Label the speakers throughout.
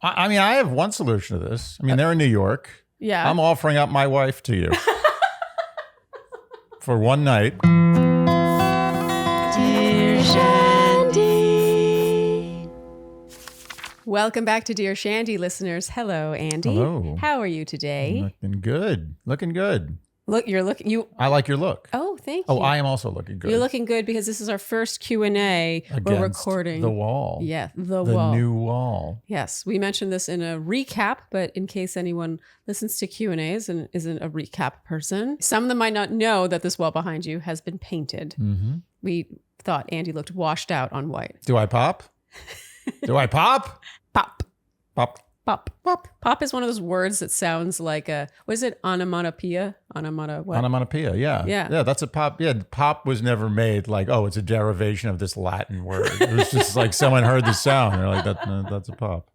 Speaker 1: I mean, I have one solution to this. I mean, they're in New York.
Speaker 2: Yeah.
Speaker 1: I'm offering up my wife to you for one night.
Speaker 2: Dear Shandy. Welcome back to Dear Shandy, listeners. Hello, Andy.
Speaker 1: Hello.
Speaker 2: How are you today?
Speaker 1: Looking good. Looking good.
Speaker 2: Look, you're looking.
Speaker 1: I like your look.
Speaker 2: Oh, thank you.
Speaker 1: Oh, I am also looking good.
Speaker 2: You're looking good because this is our first Q&A. We're recording
Speaker 1: the wall.
Speaker 2: Yeah, the
Speaker 1: wall.
Speaker 2: The
Speaker 1: new wall.
Speaker 2: Yes, we mentioned this in a recap, but in case anyone listens to Q&As and isn't a recap person, some of them might not know that this wall behind you has been painted.
Speaker 1: Mm-hmm.
Speaker 2: We thought Andy looked washed out on white.
Speaker 1: Do I pop? Do I pop?
Speaker 2: Pop.
Speaker 1: Pop.
Speaker 2: Pop. Pop. Pop is one of those words that sounds like a, what is it? Onomatopoeia?
Speaker 1: Onomatopoeia, yeah.
Speaker 2: Yeah.
Speaker 1: Yeah, that's a pop. Yeah, pop was never made like, oh, it's a derivation of this Latin word. It was just like someone heard the sound. They're like, that's a pop.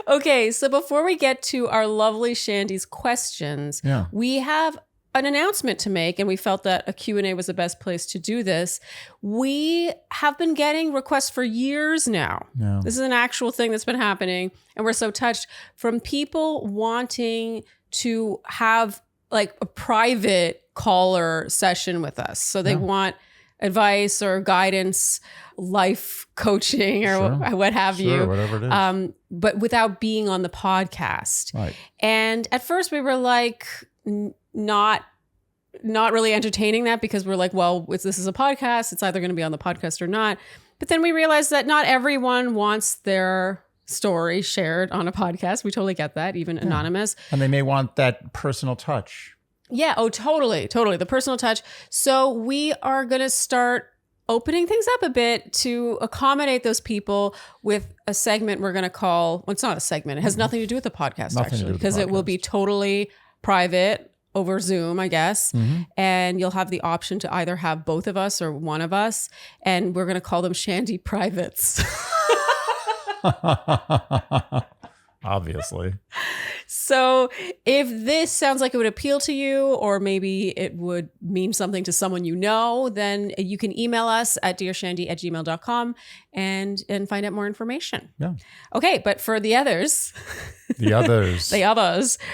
Speaker 2: Okay, so before we get to our lovely Shandy's questions, we have an announcement to make, and we felt that a Q&A was the best place to do this. We have been getting requests for years now. Yeah. This is an actual thing that's been happening, and we're so touched from people wanting to have like a private caller session with us. So they want advice or guidance, life coaching or what have you.
Speaker 1: Whatever it is.
Speaker 2: But without being on the podcast.
Speaker 1: Right.
Speaker 2: And at first we were like, not really entertaining that because we're like, well, this is a podcast. It's either going to be on the podcast or not. But then we realized that not everyone wants their story shared on a podcast. We totally get that, even anonymous.
Speaker 1: And they may want that personal touch.
Speaker 2: Yeah. Oh, totally. The personal touch. So we are going to start opening things up a bit to accommodate those people with a segment we're going to call, well, it's not a segment. It has nothing to do with the podcast, actually, because it will be totally private over Zoom, I guess. Mm-hmm. And you'll have the option to either have both of us or one of us. And we're going to call them Shandy Privates.
Speaker 1: Obviously.
Speaker 2: So if this sounds like it would appeal to you, or maybe it would mean something to someone you know, then you can email us at dearshandy@gmail.com and find out more information.
Speaker 1: Yeah.
Speaker 2: Okay, but for the others.
Speaker 1: The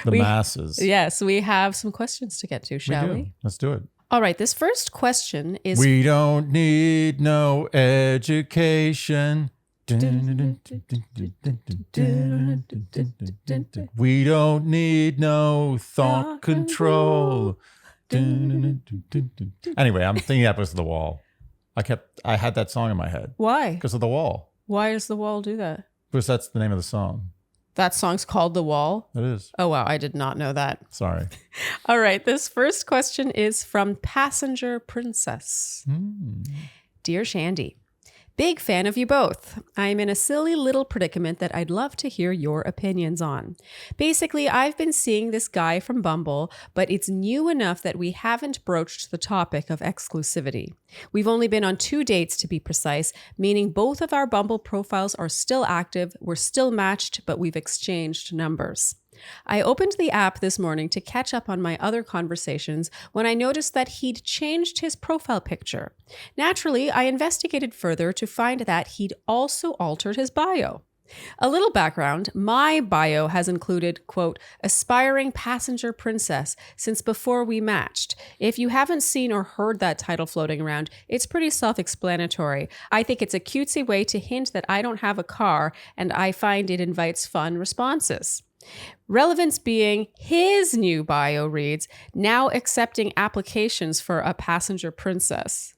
Speaker 1: masses.
Speaker 2: Yes, we have some questions to get to, shall we?
Speaker 1: Let's do it.
Speaker 2: All right, this first question is...
Speaker 1: We don't need no education. We don't need no thought control. Anyway, I'm thinking that was The Wall. I had that song in my head.
Speaker 2: Why?
Speaker 1: Because of The Wall.
Speaker 2: Why does The Wall do that?
Speaker 1: Because that's the name of the song.
Speaker 2: That song's called The Wall?
Speaker 1: It is.
Speaker 2: Oh, wow. I did not know that.
Speaker 1: Sorry.
Speaker 2: All right. This first question is from Passenger Princess. Dear Shandy, big fan of you both. I'm in a silly little predicament that I'd love to hear your opinions on. Basically, I've been seeing this guy from Bumble, but it's new enough that we haven't broached the topic of exclusivity. We've only been on 2 dates to be precise, meaning both of our Bumble profiles are still active, we're still matched, but we've exchanged numbers. I opened the app this morning to catch up on my other conversations when I noticed that he'd changed his profile picture. Naturally, I investigated further to find that he'd also altered his bio. A little background, my bio has included, quote, aspiring passenger princess since before we matched. If you haven't seen or heard that title floating around, it's pretty self-explanatory. I think it's a cutesy way to hint that I don't have a car, and I find it invites fun responses. Relevance being, his new bio reads, now accepting applications for a passenger princess.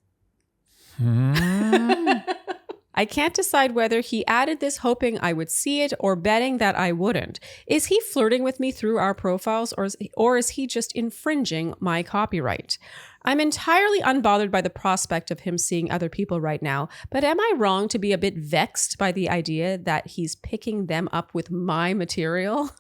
Speaker 2: I can't decide whether he added this hoping I would see it or betting that I wouldn't. Is he flirting with me through our profiles, or is he just infringing my copyright? I'm entirely unbothered by the prospect of him seeing other people right now, but am I wrong to be a bit vexed by the idea that he's picking them up with my material?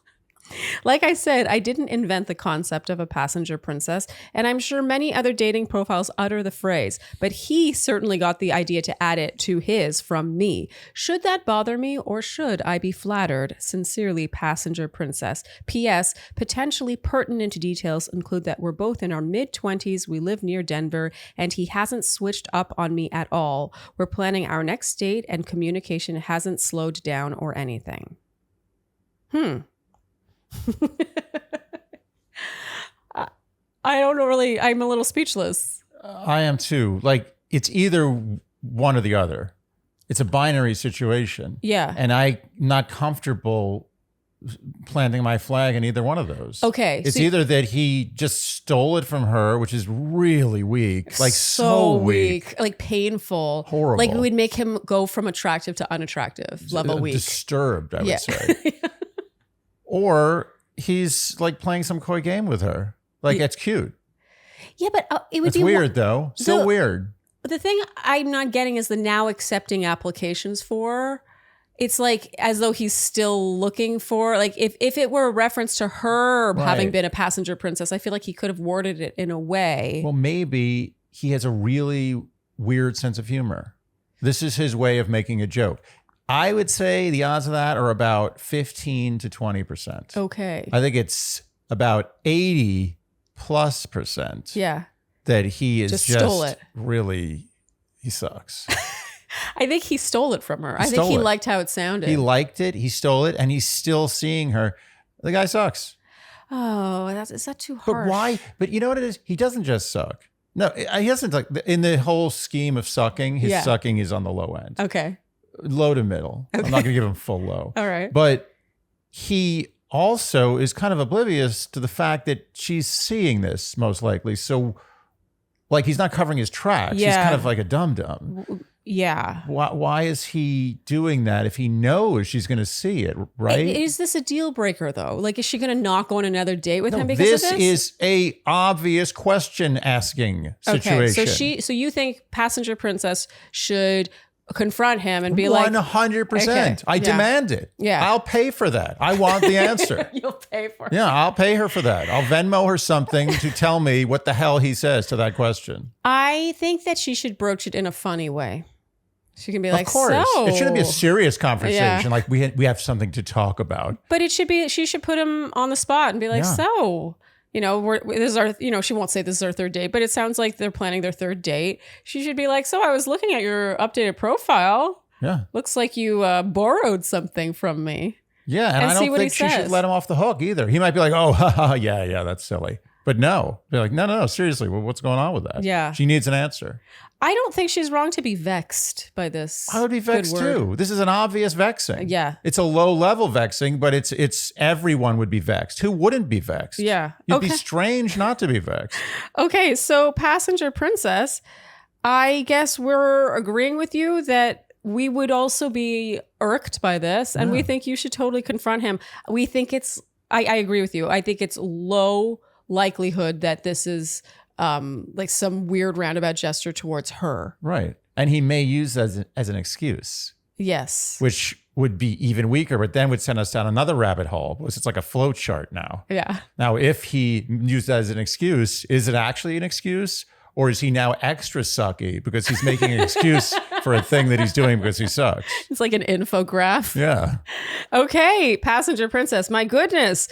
Speaker 2: Like I said, I didn't invent the concept of a passenger princess, and I'm sure many other dating profiles utter the phrase, but he certainly got the idea to add it to his from me. Should that bother me, or should I be flattered? Sincerely, Passenger Princess. P.S. Potentially pertinent details include that we're both in our mid-20s, we live near Denver, and he hasn't switched up on me at all. We're planning our next date, and communication hasn't slowed down or anything. I don't know really. I'm a little speechless.
Speaker 1: I am too. Like, it's either one or the other. It's a binary situation.
Speaker 2: Yeah.
Speaker 1: And I'm not comfortable planting my flag in either one of those.
Speaker 2: Okay.
Speaker 1: It's either that he just stole it from her, which is really weak. Like, so weak.
Speaker 2: Like, painful.
Speaker 1: Horrible.
Speaker 2: Like, it would make him go from attractive to unattractive level weak.
Speaker 1: Disturbed, I would say. Or he's like playing some coy game with her. Like, it's cute.
Speaker 2: Yeah, but it would
Speaker 1: It's
Speaker 2: be
Speaker 1: weird, though. So weird.
Speaker 2: The thing I'm not getting is the now accepting applications for. It's like as though he's still looking for, like, if it were a reference to her having been a passenger princess, I feel like he could have worded it in a way.
Speaker 1: Well, maybe he has a really weird sense of humor. This is his way of making a joke. I would say the odds of that are about 15 to 20%.
Speaker 2: Okay.
Speaker 1: I think it's about 80+%
Speaker 2: Yeah.
Speaker 1: that he is just
Speaker 2: stole it.
Speaker 1: Really, he sucks.
Speaker 2: I think he stole it from her. I think he liked how it sounded.
Speaker 1: He liked it. He stole it, and he's still seeing her. The guy sucks.
Speaker 2: Oh, is that too harsh?
Speaker 1: But why? But you know what it is? He doesn't just suck. No, he doesn't. Like, in the whole scheme of sucking, his sucking is on the low end.
Speaker 2: Okay.
Speaker 1: Low to middle. Okay. I'm not going to give him full low.
Speaker 2: All right.
Speaker 1: But he also is kind of oblivious to the fact that she's seeing this, most likely. So, like, he's not covering his tracks.
Speaker 2: Yeah.
Speaker 1: He's kind of like a dum-dum.
Speaker 2: Yeah.
Speaker 1: Why is he doing that if he knows she's going to see it, right?
Speaker 2: Is this a deal breaker, though? Like, is she going to not go on another date with him because of this?
Speaker 1: This is a obvious question asking situation.
Speaker 2: Okay, so you think passenger princess should confront him and be like
Speaker 1: 100%.
Speaker 2: Okay.
Speaker 1: I demand it.
Speaker 2: Yeah.
Speaker 1: I'll pay for that. I want the answer.
Speaker 2: You'll pay for it.
Speaker 1: Yeah, I'll pay her for that. I'll Venmo her something to tell me what the hell he says to that question.
Speaker 2: I think that she should broach it in a funny way. She can be like,
Speaker 1: of course.
Speaker 2: so
Speaker 1: It shouldn't be a serious conversation.
Speaker 2: Yeah.
Speaker 1: Like we have something to talk about.
Speaker 2: But it should be, she should put him on the spot and be like, so, you know, this is our, you know, she won't say this is our third date, but it sounds like they're planning their third date. She should be like, so I was looking at your updated profile.
Speaker 1: Yeah.
Speaker 2: Looks like you borrowed something from me.
Speaker 1: Yeah. And I don't think she should let him off the hook either. He might be like, oh, yeah, that's silly. But no, be like, no, seriously, what's going on with that?
Speaker 2: Yeah.
Speaker 1: She needs an answer.
Speaker 2: I don't think she's wrong to be vexed by this.
Speaker 1: I would be vexed too. This is an obvious vexing.
Speaker 2: Yeah.
Speaker 1: It's a low level vexing, but it's everyone would be vexed. Who wouldn't be vexed?
Speaker 2: Yeah.
Speaker 1: It'd be strange not to be vexed.
Speaker 2: Okay, so passenger princess, I guess we're agreeing with you that we would also be irked by this, and we think you should totally confront him. We think I agree with you. I think it's low likelihood that this is like some weird roundabout gesture towards her.
Speaker 1: Right. And he may use that as an excuse.
Speaker 2: Yes.
Speaker 1: Which would be even weaker, but then would send us down another rabbit hole. It's like a flow chart now.
Speaker 2: Yeah.
Speaker 1: Now, if he used that as an excuse, is it actually an excuse? Or is he now extra sucky because he's making an excuse for a thing that he's doing because he sucks?
Speaker 2: It's like an infograph.
Speaker 1: Yeah.
Speaker 2: Okay, passenger princess. My goodness.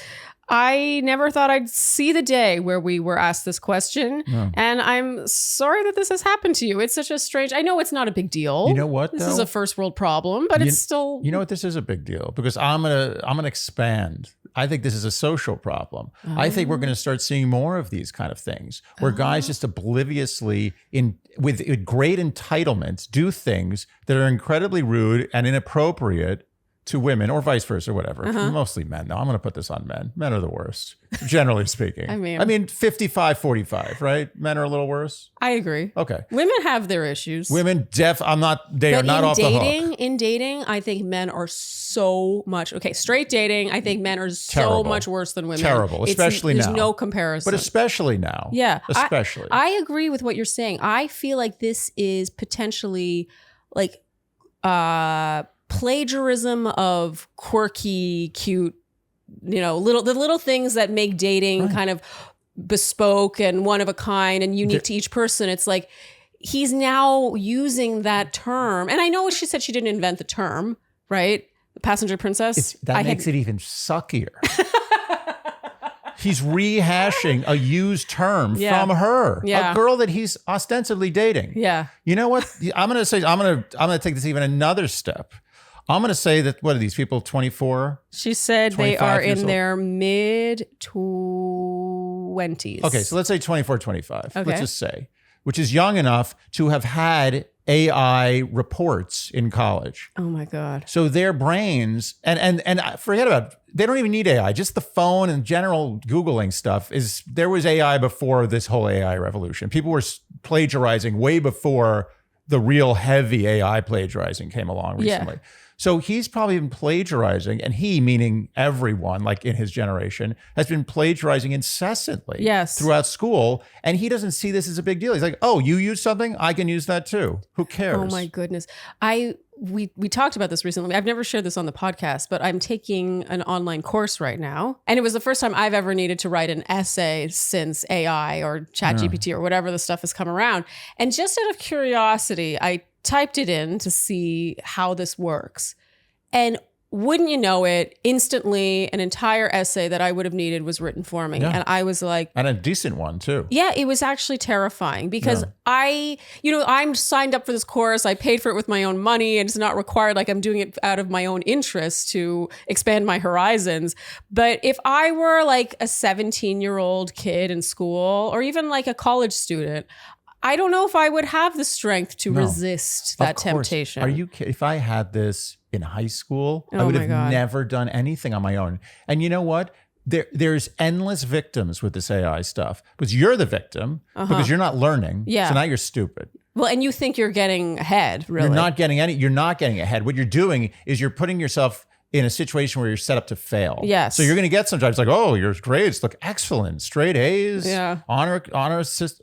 Speaker 2: I never thought I'd see the day where we were asked this question. No. And I'm sorry that this has happened to you. It's such a strange, I know it's not a big deal.
Speaker 1: You know what,
Speaker 2: This is a first world problem, but it's still.
Speaker 1: You know what, this is a big deal because I'm gonna expand. I think this is a social problem. I think we're gonna start seeing more of these kind of things where guys just obliviously with great entitlement do things that are incredibly rude and inappropriate to women or vice versa, whatever. Mostly men. No, I'm going to put this on men. Men are the worst, generally speaking. I mean, 55-45, right? Men are a little worse.
Speaker 2: I agree.
Speaker 1: Okay.
Speaker 2: Women have their issues.
Speaker 1: Women, they are not off the hook.
Speaker 2: In dating, I think men are so much, straight dating, I think men are so much worse than women.
Speaker 1: Terrible, especially now.
Speaker 2: There's no comparison.
Speaker 1: But especially now.
Speaker 2: Yeah.
Speaker 1: Especially.
Speaker 2: I agree with what you're saying. I feel like this is potentially like, plagiarism of quirky, cute, the little things that make dating kind of bespoke and one of a kind and unique to each person. It's like he's now using that term. And I know she said she didn't invent the term, right? The passenger princess.
Speaker 1: That makes it even suckier. He's rehashing a used term from her, a girl that he's ostensibly dating.
Speaker 2: Yeah.
Speaker 1: You know what? I'm going to take this even another step. I'm going to say that, what are these people, 24?
Speaker 2: She said they
Speaker 1: 25
Speaker 2: are
Speaker 1: years
Speaker 2: in
Speaker 1: old?
Speaker 2: their mid-20s.
Speaker 1: Okay, so let's say 24, 25.
Speaker 2: Okay.
Speaker 1: Let's just say, which is young enough to have had AI reports in college.
Speaker 2: Oh my God.
Speaker 1: So their brains, and forget about, they don't even need AI. Just the phone and general Googling stuff there was AI before this whole AI revolution. People were plagiarizing way before the real heavy AI plagiarizing came along recently.
Speaker 2: Yeah.
Speaker 1: So he's probably been plagiarizing, and he, meaning everyone like in his generation, has been plagiarizing incessantly throughout school. And he doesn't see this as a big deal. He's like, oh, you use something? I can use that too. Who cares?
Speaker 2: Oh my goodness. We talked about this recently. I've never shared this on the podcast, but I'm taking an online course right now. And it was the first time I've ever needed to write an essay since AI or ChatGPT or whatever the stuff has come around. And just out of curiosity, I typed it in to see how this works. And wouldn't you know it, instantly an entire essay that I would have needed was written for me.
Speaker 1: Yeah.
Speaker 2: And I was like,
Speaker 1: and a decent one too.
Speaker 2: yeah, it was actually terrifying because I'm signed up for this course. I paid for it with my own money, and it's not required. Like, I'm doing it out of my own interest to expand my horizons. But if I were like a 17-year-old kid in school, or even like a college student, I don't know if I would have the strength to resist that temptation.
Speaker 1: Are you kidding? If I had this in high school, I
Speaker 2: Oh
Speaker 1: would
Speaker 2: my
Speaker 1: have
Speaker 2: God.
Speaker 1: never done anything on my own. And you know what? There's endless victims with this AI stuff, because you're the victim because you're not learning.
Speaker 2: Yeah.
Speaker 1: So now you're stupid.
Speaker 2: Well, and you think you're getting ahead, really.
Speaker 1: You're not getting ahead. What you're doing is you're putting yourself in a situation where you're set up to fail.
Speaker 2: Yes.
Speaker 1: So you're going to get sometimes like, oh, your grades look excellent, straight A's,
Speaker 2: Yeah.
Speaker 1: honor assist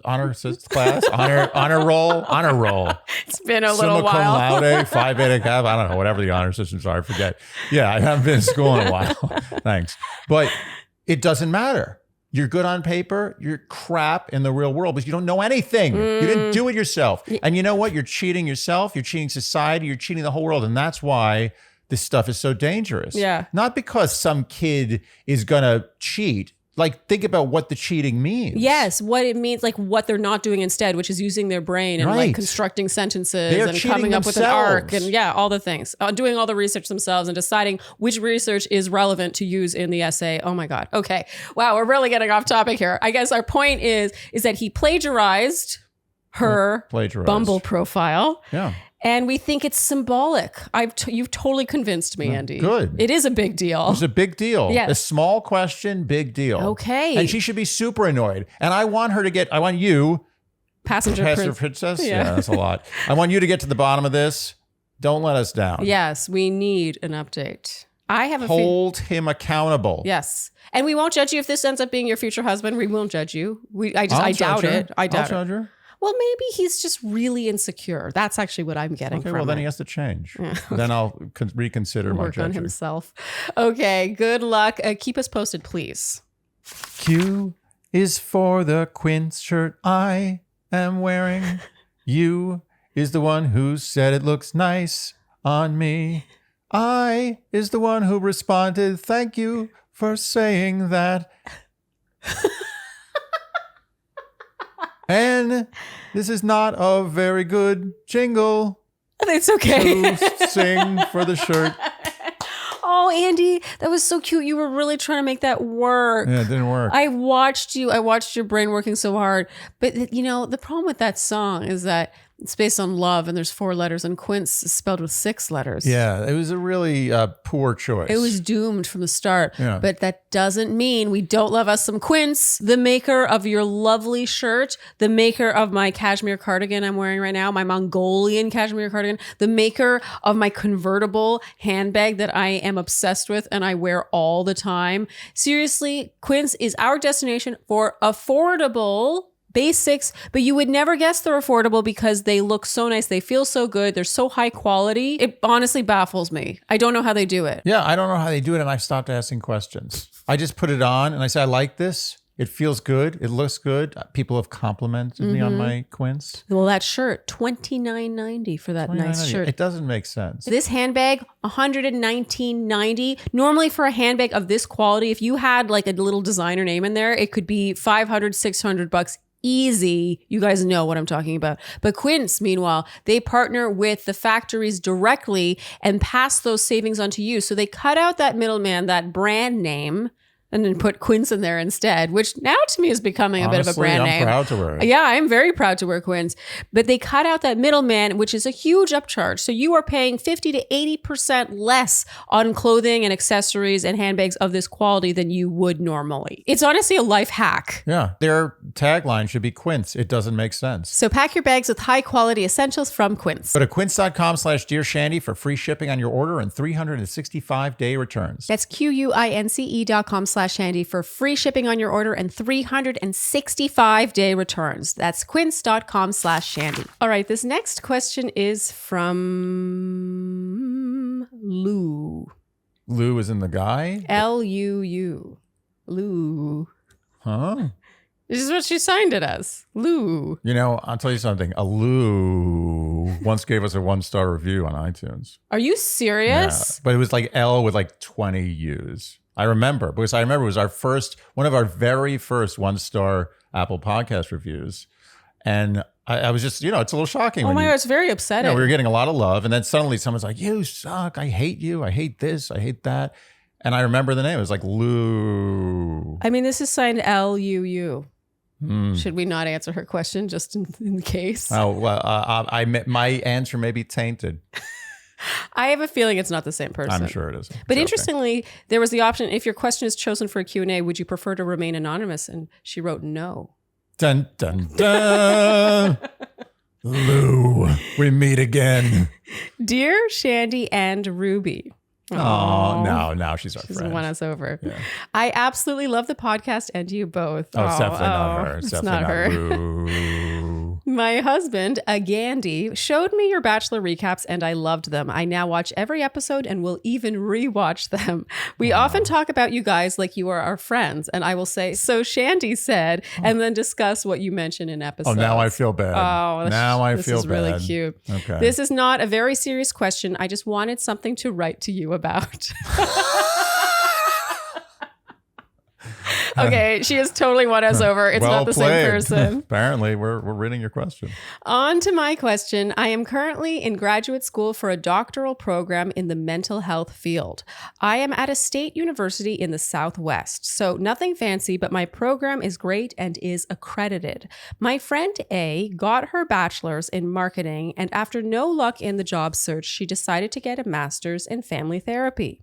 Speaker 1: class, honor roll.
Speaker 2: It's been a
Speaker 1: Summa
Speaker 2: little
Speaker 1: cum
Speaker 2: while.
Speaker 1: laude, Phi Beta Kappa. I don't know, whatever the honor systems are. I forget. Yeah, I haven't been in school in a while. Thanks. But it doesn't matter. You're good on paper. You're crap in the real world because you don't know anything. You didn't do it yourself. And you know what? You're cheating yourself. You're cheating society. You're cheating the whole world. And that's why this stuff is so dangerous.
Speaker 2: Yeah.
Speaker 1: Not because some kid is going to cheat. Like, think about what the cheating means.
Speaker 2: Yes, what it means, like what they're not doing instead, which is using their brain and
Speaker 1: Right.
Speaker 2: like constructing sentences
Speaker 1: They're
Speaker 2: and
Speaker 1: cheating
Speaker 2: coming up with an arc
Speaker 1: themselves.
Speaker 2: and all the things, doing all the research themselves and deciding which research is relevant to use in the essay. Oh my God. Okay. Wow, we're really getting off topic here. I guess our point is that he plagiarized her
Speaker 1: Plagiarized.
Speaker 2: Bumble profile.
Speaker 1: Yeah.
Speaker 2: And we think it's symbolic. You've totally convinced me, Andy.
Speaker 1: Good.
Speaker 2: It is a big deal.
Speaker 1: It's a big deal.
Speaker 2: Yes.
Speaker 1: A small question, big deal.
Speaker 2: Okay.
Speaker 1: And she should be super annoyed. And I want you,
Speaker 2: Passenger
Speaker 1: Professor
Speaker 2: Prince.
Speaker 1: Princess.
Speaker 2: Yeah.
Speaker 1: Yeah, that's a lot. I want you to get to the bottom of this. Don't let us down.
Speaker 2: Yes, we need an update. I have a
Speaker 1: Hold him accountable.
Speaker 2: Yes. And we won't judge you if this ends up being your future husband. We won't judge you. I doubt it. I doubt
Speaker 1: I'll judge
Speaker 2: it.
Speaker 1: her.
Speaker 2: Well, maybe he's just really insecure. That's actually what I'm getting
Speaker 1: Okay,
Speaker 2: from
Speaker 1: well, then
Speaker 2: it.
Speaker 1: he has to change. Then I'll reconsider my
Speaker 2: Work on
Speaker 1: judgment.
Speaker 2: himself. Okay, good luck. Keep us posted, please.
Speaker 1: Q is for the quince shirt I am wearing. U is the one who said it looks nice on me. I is the one who responded, thank you for saying that. And this is not a very good jingle
Speaker 2: It's okay.
Speaker 1: to sing for the shirt.
Speaker 2: Oh, Andy, that was so cute. You were really trying to make that work.
Speaker 1: Yeah, it didn't work.
Speaker 2: I watched you. I watched your brain working so hard. But, you know, the problem with that song is that it's based on love and there's 4 letters and quince is spelled with 6 letters.
Speaker 1: Yeah, it was a really poor choice.
Speaker 2: It was doomed from the start.
Speaker 1: Yeah.
Speaker 2: But that doesn't mean we don't love us some Quince, the maker of your lovely shirt, the maker of my cashmere cardigan I'm wearing right now, my Mongolian cashmere cardigan, the maker of my convertible handbag that I am obsessed with and I wear all the time. Seriously, Quince is our destination for affordable basics, but you would never guess they're affordable because they look so nice. They feel so good. They're so high quality. It honestly baffles me. I don't know how they do it.
Speaker 1: Yeah, I don't know how they do it, and I stopped asking questions. I just put it on, and I say, I like this. It feels good. It looks good. People have complimented me on my quince.
Speaker 2: Well, that shirt, $29.90 for that nice shirt.
Speaker 1: It doesn't make sense.
Speaker 2: This handbag, $119.90. Normally for a handbag of this quality, if you had like a little designer name in there, it could be $500, $600 bucks easy. You guys know what I'm talking about. But Quince, meanwhile, they partner with the factories directly and pass those savings on to you. So they cut out that middleman, that brand name, and then put Quince in there instead, which now to me is becoming a bit of a brand name.
Speaker 1: I'm proud to wear it.
Speaker 2: Yeah, I'm very proud to wear Quince. But they cut out that middleman, which is a huge upcharge. So you are paying 50 to 80% less on clothing and accessories and handbags of this quality than you would normally. It's honestly a life hack.
Speaker 1: Yeah. Their tagline should be Quince. It doesn't make sense.
Speaker 2: So pack your bags with high quality essentials from Quince.
Speaker 1: Go to quince.com/DearShandy for free shipping on your order and 365-day returns.
Speaker 2: That's QUINCE.com/Shandy for free shipping on your order and 365-day returns. That's quince.com/Shandy. All right, this next question is from Lou.
Speaker 1: Lou is in the guy?
Speaker 2: Luu. Lou.
Speaker 1: Huh?
Speaker 2: This is what she signed it as. Lou.
Speaker 1: You know, I'll tell you something. A Lou once gave us a 1-star review on iTunes.
Speaker 2: Are you serious?
Speaker 1: Yeah, but it was like L with like 20 U's. I remember it was one of our very first 1-star Apple podcast reviews. And I was just, it's a little shocking.
Speaker 2: Oh my God, it's very upsetting.
Speaker 1: We were getting a lot of love. And then suddenly someone's like, you suck. I hate you. I hate this. I hate that. And I remember the name. It was like Lou.
Speaker 2: I mean, this is signed Luu. Should we not answer her question just in case?
Speaker 1: Oh, well, my answer may be tainted.
Speaker 2: I have a feeling it's not the same person.
Speaker 1: I'm sure it is.
Speaker 2: But interestingly, there was the option, if your question is chosen for a Q&A, would you prefer to remain anonymous? And she wrote no.
Speaker 1: Dun, dun, dun. Lou, we meet again.
Speaker 2: Dear Shandy and Ruby.
Speaker 1: Oh, now she's our
Speaker 2: She's
Speaker 1: friend.
Speaker 2: won us over.
Speaker 1: Yeah.
Speaker 2: I absolutely love the podcast and you both.
Speaker 1: Oh, it's definitely not her.
Speaker 2: It's
Speaker 1: definitely
Speaker 2: not her.
Speaker 1: Lou.
Speaker 2: My husband, a Gandhi, showed me your Bachelor recaps and I loved them. I now watch every episode and will even rewatch them. We often talk about you guys like you are our friends. And I will say, so Shandy said, and then discuss what you mentioned in episodes.
Speaker 1: Oh, now I feel bad.
Speaker 2: Oh,
Speaker 1: now I feel
Speaker 2: This is really cute.
Speaker 1: Okay.
Speaker 2: This is not a very serious question. I just wanted something to write to you about. Okay, she has totally won us over. It's
Speaker 1: well
Speaker 2: not the
Speaker 1: played.
Speaker 2: same person.
Speaker 1: Apparently, we're reading your question.
Speaker 2: On to my question. I am currently in graduate school for a doctoral program in the mental health field. I am at a state university in the Southwest, so nothing fancy, but my program is great and is accredited. My friend A got her bachelor's in marketing, and after no luck in the job search, she decided to get a master's in family therapy.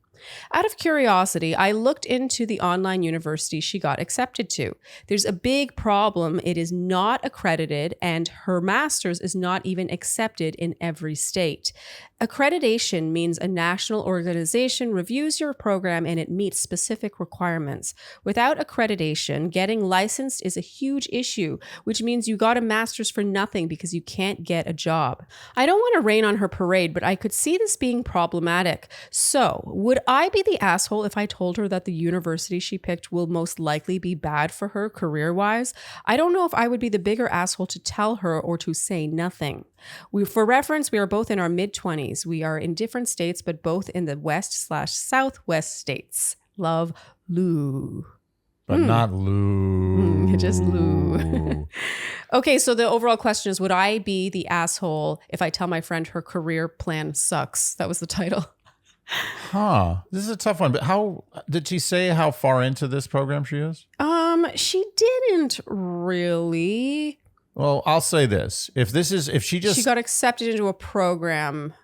Speaker 2: Out of curiosity, I looked into the online university she got accepted to. There's a big problem. It is not accredited, and her master's is not even accepted in every state. Accreditation means a national organization reviews your program and it meets specific requirements. Without accreditation, getting licensed is a huge issue, which means you got a master's for nothing because you can't get a job. I don't want to rain on her parade, but I could see this being problematic. So, would I be the asshole if I told her that the university she picked will most likely be bad for her career-wise? I don't know if I would be the bigger asshole to tell her or to say nothing. For reference, we are both in our mid-20s. We are in different states, but both in the West/Southwest states. Love, Lou.
Speaker 1: But not Lou.
Speaker 2: Just Lou. Okay, so the overall question is, would I be the asshole if I tell my friend her career plan sucks? That was the title.
Speaker 1: Huh. This is a tough one. But how did she say how far into this program she is?
Speaker 2: She didn't really.
Speaker 1: Well, I'll say this. If she
Speaker 2: got accepted into a program.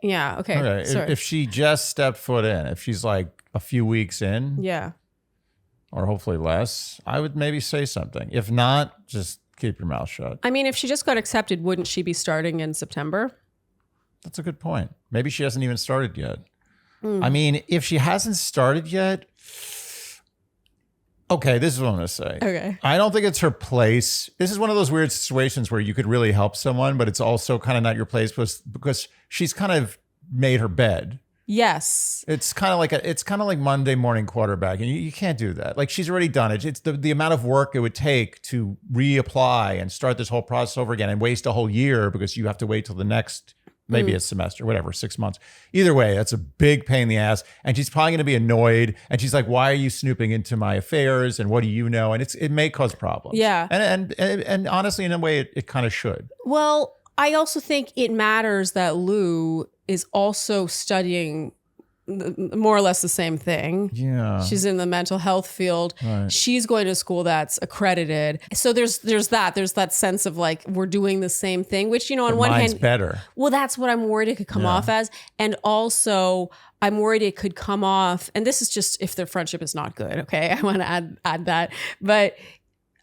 Speaker 2: Yeah, okay. Sorry.
Speaker 1: If she just stepped foot in, if she's like a few weeks in.
Speaker 2: Yeah.
Speaker 1: Or hopefully less, I would maybe say something. If not, just keep your mouth shut.
Speaker 2: I mean, if she just got accepted, wouldn't she be starting in September?
Speaker 1: That's a good point. Maybe she hasn't even started yet. I mean, if she hasn't started yet, okay, this is what I'm going to say.
Speaker 2: Okay.
Speaker 1: I don't think it's her place. This is one of those weird situations where you could really help someone, but it's also kind of not your place because she's kind of made her bed.
Speaker 2: Yes.
Speaker 1: It's kind of like Monday morning quarterback, and you can't do that. Like, she's already done it. It's the amount of work it would take to reapply and start this whole process over again and waste a whole year because you have to wait till the next maybe a semester, whatever, 6 months. Either way, that's a big pain in the ass. And she's probably going to be annoyed. And she's like, why are you snooping into my affairs? And what do you know? And it may cause problems.
Speaker 2: Yeah.
Speaker 1: And honestly, in a way, it kind of should.
Speaker 2: Well, I also think it matters that Lou is also studying more or less the same thing.
Speaker 1: Yeah.
Speaker 2: She's in the mental health field.
Speaker 1: Right.
Speaker 2: She's going to school that's accredited. So there's that sense of like, we're doing the same thing, which, you know, on one hand,
Speaker 1: better.
Speaker 2: Well, that's what I'm worried it could come off as. And also I'm worried it could come off, and this is just if their friendship is not good. Okay. I want to add that, but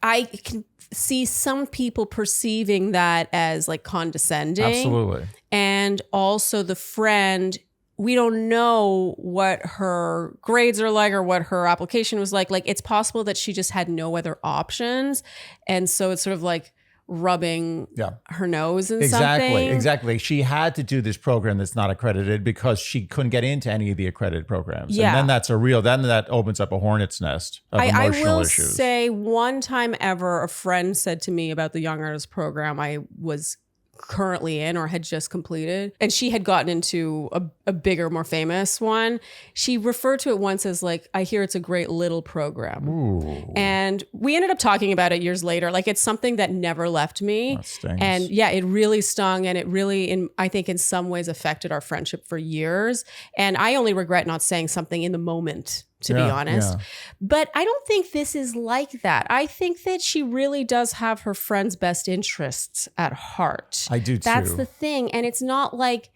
Speaker 2: I can see some people perceiving that as like condescending.
Speaker 1: Absolutely.
Speaker 2: And also the friend, we don't know what her grades are like or what her application was like. Like, it's possible that she just had no other options. And so it's sort of like rubbing her nose in something.
Speaker 1: Exactly. She had to do this program that's not accredited because she couldn't get into any of the accredited programs.
Speaker 2: Yeah.
Speaker 1: And then that opens up a hornet's nest of emotional issues. I will
Speaker 2: say one time ever, a friend said to me about the Young Artist program I was currently in or had just completed, and she had gotten into a bigger, more famous one. She referred to it once as like, I hear it's a great little program.
Speaker 1: Ooh.
Speaker 2: And we ended up talking about it years later. Like, it's something that never left me.
Speaker 1: That stings.
Speaker 2: And yeah, it really stung, and it really, I think in some ways affected our friendship for years. And I only regret not saying something in the moment, to be honest.
Speaker 1: Yeah.
Speaker 2: But I don't think this is like that. I think that she really does have her friend's best interests at heart.
Speaker 1: I do too.
Speaker 2: That's the thing. And it's not like,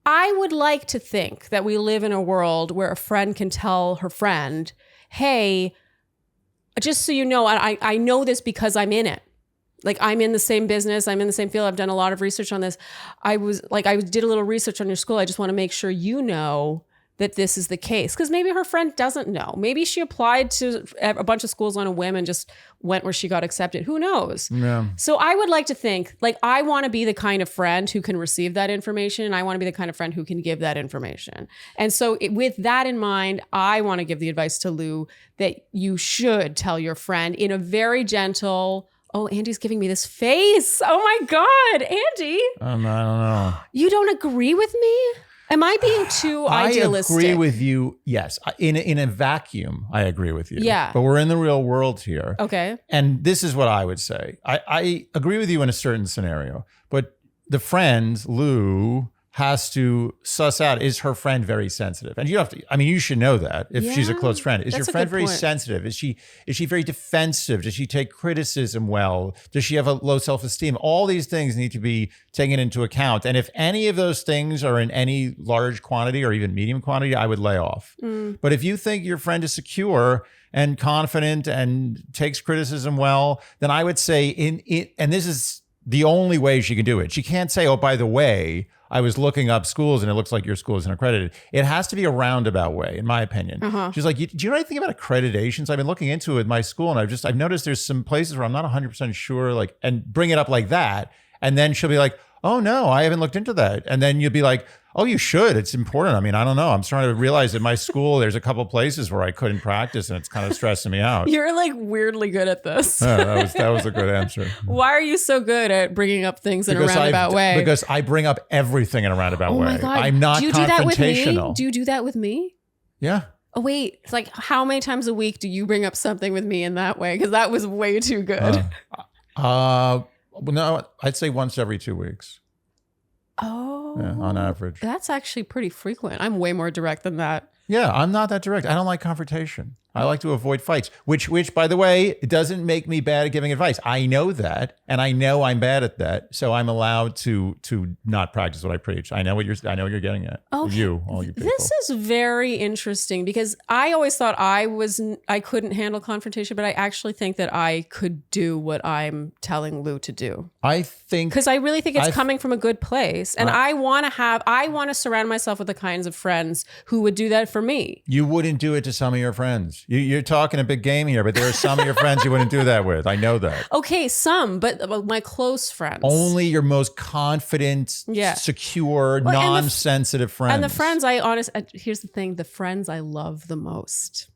Speaker 2: I would like to think that we live in a world where a friend can tell her friend, hey, just so you know, I know this because I'm in it. Like, I'm in the same business. I'm in the same field. I've done a lot of research on this. I did a little research on your school. I just want to make sure you know that this is the case. Because maybe her friend doesn't know. Maybe she applied to a bunch of schools on a whim and just went where she got accepted. Who knows?
Speaker 1: Yeah.
Speaker 2: So I would like to think, like, I want to be the kind of friend who can receive that information. And I want to be the kind of friend who can give that information. And so with that in mind, I want to give the advice to Lou that you should tell your friend in a very gentle, oh, Andy's giving me this face. Oh my God, Andy.
Speaker 1: I don't know.
Speaker 2: You don't agree with me? Am I being too idealistic?
Speaker 1: I agree with you. Yes. In a vacuum, I agree with you.
Speaker 2: Yeah.
Speaker 1: But we're in the real world here.
Speaker 2: Okay.
Speaker 1: And this is what I would say. I agree with you in a certain scenario, but the friend, Lou, has to suss out, is her friend very sensitive? And you should know that if she's a close friend. Is your friend very sensitive? Is she very defensive? Does she take criticism well? Does she have a low self-esteem? All these things need to be taken into account. And if any of those things are in any large quantity or even medium quantity, I would lay off. But if you think your friend is secure and confident and takes criticism well, then I would say and this is the only way she can do it. She can't say, oh, by the way, I was looking up schools and it looks like your school isn't accredited. It has to be a roundabout way, in my opinion. She's like, do you know anything about accreditations? I've been looking into it with my school and I've noticed there's some places where I'm not 100% sure, like, and bring it up like that. And then she'll be like, oh no, I haven't looked into that. And then you'll be like, oh, you should. It's important. I mean, I don't know. I'm starting to realize at my school, there's a couple places where I couldn't practice and it's kind of stressing me out.
Speaker 2: You're like weirdly good at this.
Speaker 1: Yeah, that was a good answer.
Speaker 2: Why are you so good at bringing up things in a roundabout way?
Speaker 1: Because I bring up everything in a roundabout way.
Speaker 2: Oh my God.
Speaker 1: I'm not confrontational.
Speaker 2: Do you do that with me?
Speaker 1: Yeah.
Speaker 2: Oh, wait. It's like, how many times a week do you bring up something with me in that way? Because that was way too good.
Speaker 1: Well, no, I'd say once every 2 weeks.
Speaker 2: Oh.
Speaker 1: Yeah, on average.
Speaker 2: That's actually pretty frequent. I'm way more direct than that.
Speaker 1: Yeah, I'm not that direct. I don't like confrontation. I like to avoid fights, which, by the way, it doesn't make me bad at giving advice. I know that, and I know I'm bad at that, so I'm allowed to not practice what I preach. I know what you're getting at.
Speaker 2: Okay.
Speaker 1: All you people.
Speaker 2: This is very interesting because I always thought I couldn't handle confrontation, but I actually think that I could do what I'm telling Lou to do.
Speaker 1: I think
Speaker 2: because I really think it's coming from a good place, and I want to surround myself with the kinds of friends who would do that for me.
Speaker 1: You wouldn't do it to some of your friends. You're talking a big game here, but there are some of your friends you wouldn't do that with. I know that.
Speaker 2: Okay, some, but my close friends.
Speaker 1: Only your most confident, secure, non-sensitive friends.
Speaker 2: And the friends here's the thing, the friends I love the most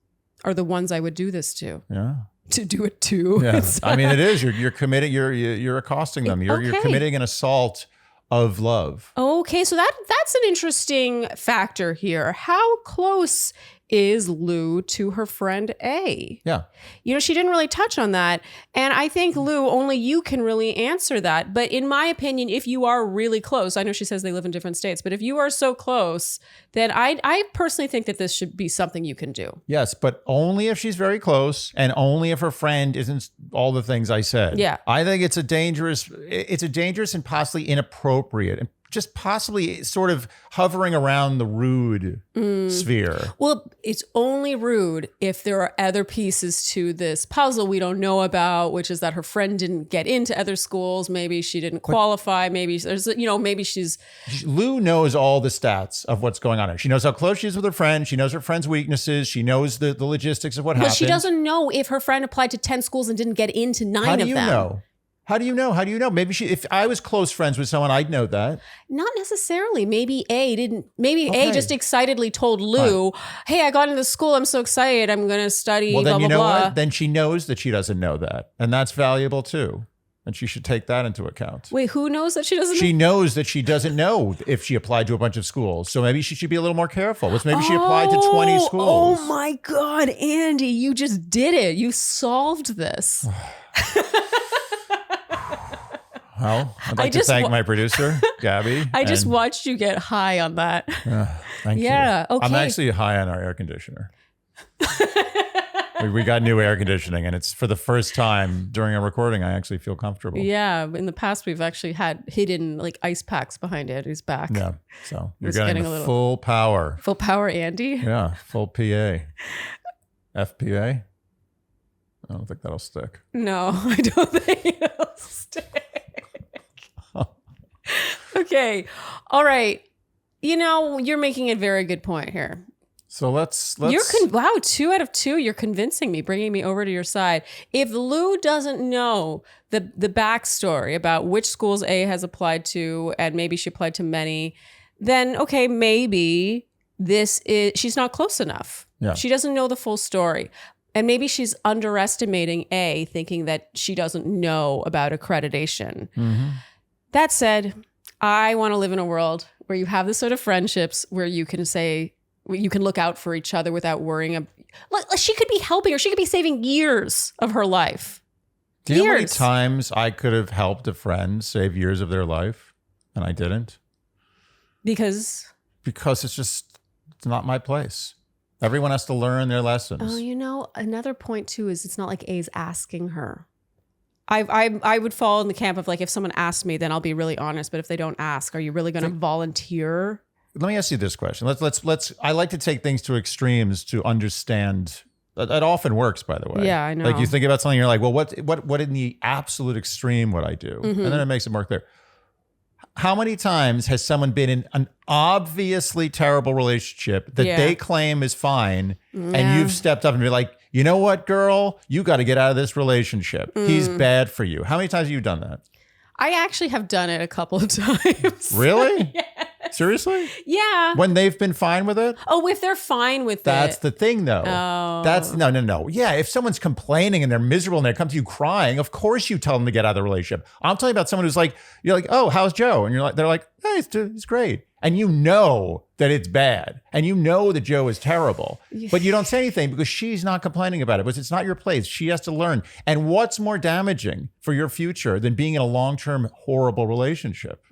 Speaker 2: are the ones I would do this to.
Speaker 1: Yeah.
Speaker 2: To do it to.
Speaker 1: Yeah. I mean, it is. You're committing, you're accosting them. You're committing an assault of love.
Speaker 2: Okay, so that's an interesting factor here. How close is Lou to her friend A?
Speaker 1: Yeah.
Speaker 2: You know, she didn't really touch on that. And I think, Lou, only you can really answer that. But in my opinion, if you are really close, I know she says they live in different states, but if you are so close, then I personally think that this should be something you can do.
Speaker 1: Yes, but only if she's very close and only if her friend isn't all the things I said.
Speaker 2: Yeah.
Speaker 1: I think it's a dangerous and possibly inappropriate and just possibly sort of hovering around the rude sphere.
Speaker 2: Well, it's only rude if there are other pieces to this puzzle we don't know about, which is that her friend didn't get into other schools. Maybe she didn't qualify. Maybe there's, maybe she's...
Speaker 1: Lou knows all the stats of what's going on here. She knows how close she is with her friend. She knows her friend's weaknesses. She knows the logistics of what happened.
Speaker 2: But she doesn't know if her friend applied to 10 schools and didn't get into 9 of them.
Speaker 1: How do you know? How do you know? How do you know? Maybe if I was close friends with someone, I'd know that.
Speaker 2: Not necessarily. Maybe A didn't. Maybe A just excitedly told Lou, "Hey, I got into school. I'm so excited. I'm going to study."
Speaker 1: Well, then
Speaker 2: blah, blah, blah.
Speaker 1: What? Then she knows that she doesn't know that, and that's valuable too. And she should take that into account.
Speaker 2: Wait, who knows that she doesn't?
Speaker 1: She knows that she doesn't know if she applied to a bunch of schools. So maybe she should be a little more careful. Maybe she applied to 20 schools.
Speaker 2: Oh my God, Andy, you just did it. You solved this.
Speaker 1: Well, I'd like to thank my producer, Gabby.
Speaker 2: I just watched you get high on that.
Speaker 1: Thank you.
Speaker 2: Yeah, okay.
Speaker 1: I'm actually high on our air conditioner. We got new air conditioning, and it's for the first time during a recording, I actually feel comfortable.
Speaker 2: Yeah, in the past, we've actually had hidden like ice packs behind Andy's back.
Speaker 1: Yeah, so you're getting the full power.
Speaker 2: Full power, Andy?
Speaker 1: Yeah, full PA. FPA? I don't think that'll stick.
Speaker 2: No, I don't think it'll stick. Okay. All right. You're making a very good point here.
Speaker 1: So let's.
Speaker 2: Wow, 2 out of 2. You're convincing me, bringing me over to your side. If Lou doesn't know the backstory about which schools A has applied to, and maybe she applied to many, then okay, maybe she's not close enough.
Speaker 1: Yeah.
Speaker 2: She doesn't know the full story. And maybe she's underestimating A, thinking that she doesn't know about accreditation. Mm-hmm. That said, I want to live in a world where you have this sort of friendships where you can look out for each other without worrying. She could be helping, or she could be saving years of her life.
Speaker 1: Do you know how many times I could have helped a friend save years of their life and I didn't? Because it's not my place. Everyone has to learn their lessons.
Speaker 2: Oh, another point too is it's not like A's asking her. I would fall in the camp of like, if someone asks me, then I'll be really honest. But if they don't ask, are you really going to volunteer?
Speaker 1: Let me ask you this question. Let's. I like to take things to extremes to understand. That often works, by the way.
Speaker 2: Yeah, I know.
Speaker 1: Like you think about something, you're like, well, what in the absolute extreme would I do? Mm-hmm. And then it makes it more clear. How many times has someone been in an obviously terrible relationship that they claim is fine, and you've stepped up and be like, you know what, girl, you got to get out of this relationship. He's bad for you. How many times have you done that?
Speaker 2: I actually have done it a couple of times.
Speaker 1: Really?
Speaker 2: Yes.
Speaker 1: Seriously?
Speaker 2: Yeah.
Speaker 1: When they've been fine with it?
Speaker 2: Oh, if they're fine with
Speaker 1: That's
Speaker 2: it.
Speaker 1: the thing, though.
Speaker 2: Oh.
Speaker 1: That's no. Yeah, if someone's complaining and they're miserable and they come to you crying, of course you tell them to get out of the relationship. I'm talking about someone who's like, you're like, oh, how's Joe? And they're like, hey, it's great. And you know that it's bad. And you know that Joe is terrible. But you don't say anything because she's not complaining about it. Because it's not your place. She has to learn. And what's more damaging for your future than being in a long-term horrible relationship?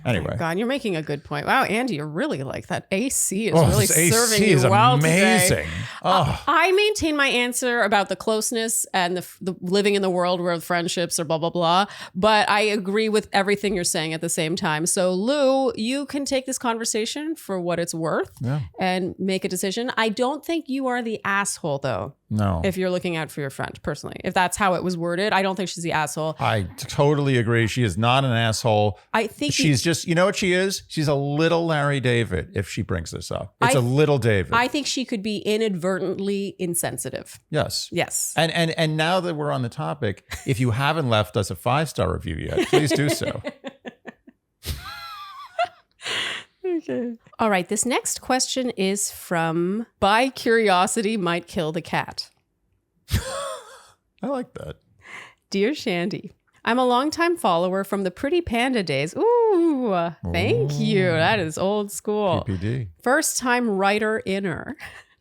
Speaker 1: Anyway.
Speaker 2: Oh God, you're making a good point. Wow, Andy, you're really like that. AC is really serving
Speaker 1: AC
Speaker 2: you
Speaker 1: is
Speaker 2: well
Speaker 1: amazing.
Speaker 2: today.
Speaker 1: Oh.
Speaker 2: I maintain my answer about the closeness and the living in the world where friendships are blah, blah, blah. But I agree with everything you're saying at the same time. So Lou, you can take this conversation for what it's worth and make a decision. I don't think you are the asshole, though.
Speaker 1: No.
Speaker 2: If you're looking out for your friend, personally. If that's how it was worded, I don't think she's the asshole.
Speaker 1: I totally agree. She is not an asshole.
Speaker 2: I think
Speaker 1: she's just, you know what she is? She's a little Larry David if she brings this up. It's a little David.
Speaker 2: I think she could be inadvertently insensitive.
Speaker 1: Yes.
Speaker 2: Yes.
Speaker 1: And now that we're on the topic, if you haven't left us a 5-star review yet, please do so.
Speaker 2: Okay. All right. This next question is from By Curiosity Might Kill the Cat.
Speaker 1: I like that.
Speaker 2: Dear Shandy, I'm a longtime follower from the Pretty Panda days. Ooh, thank you. That is old school.
Speaker 1: PPD.
Speaker 2: First time writer inner.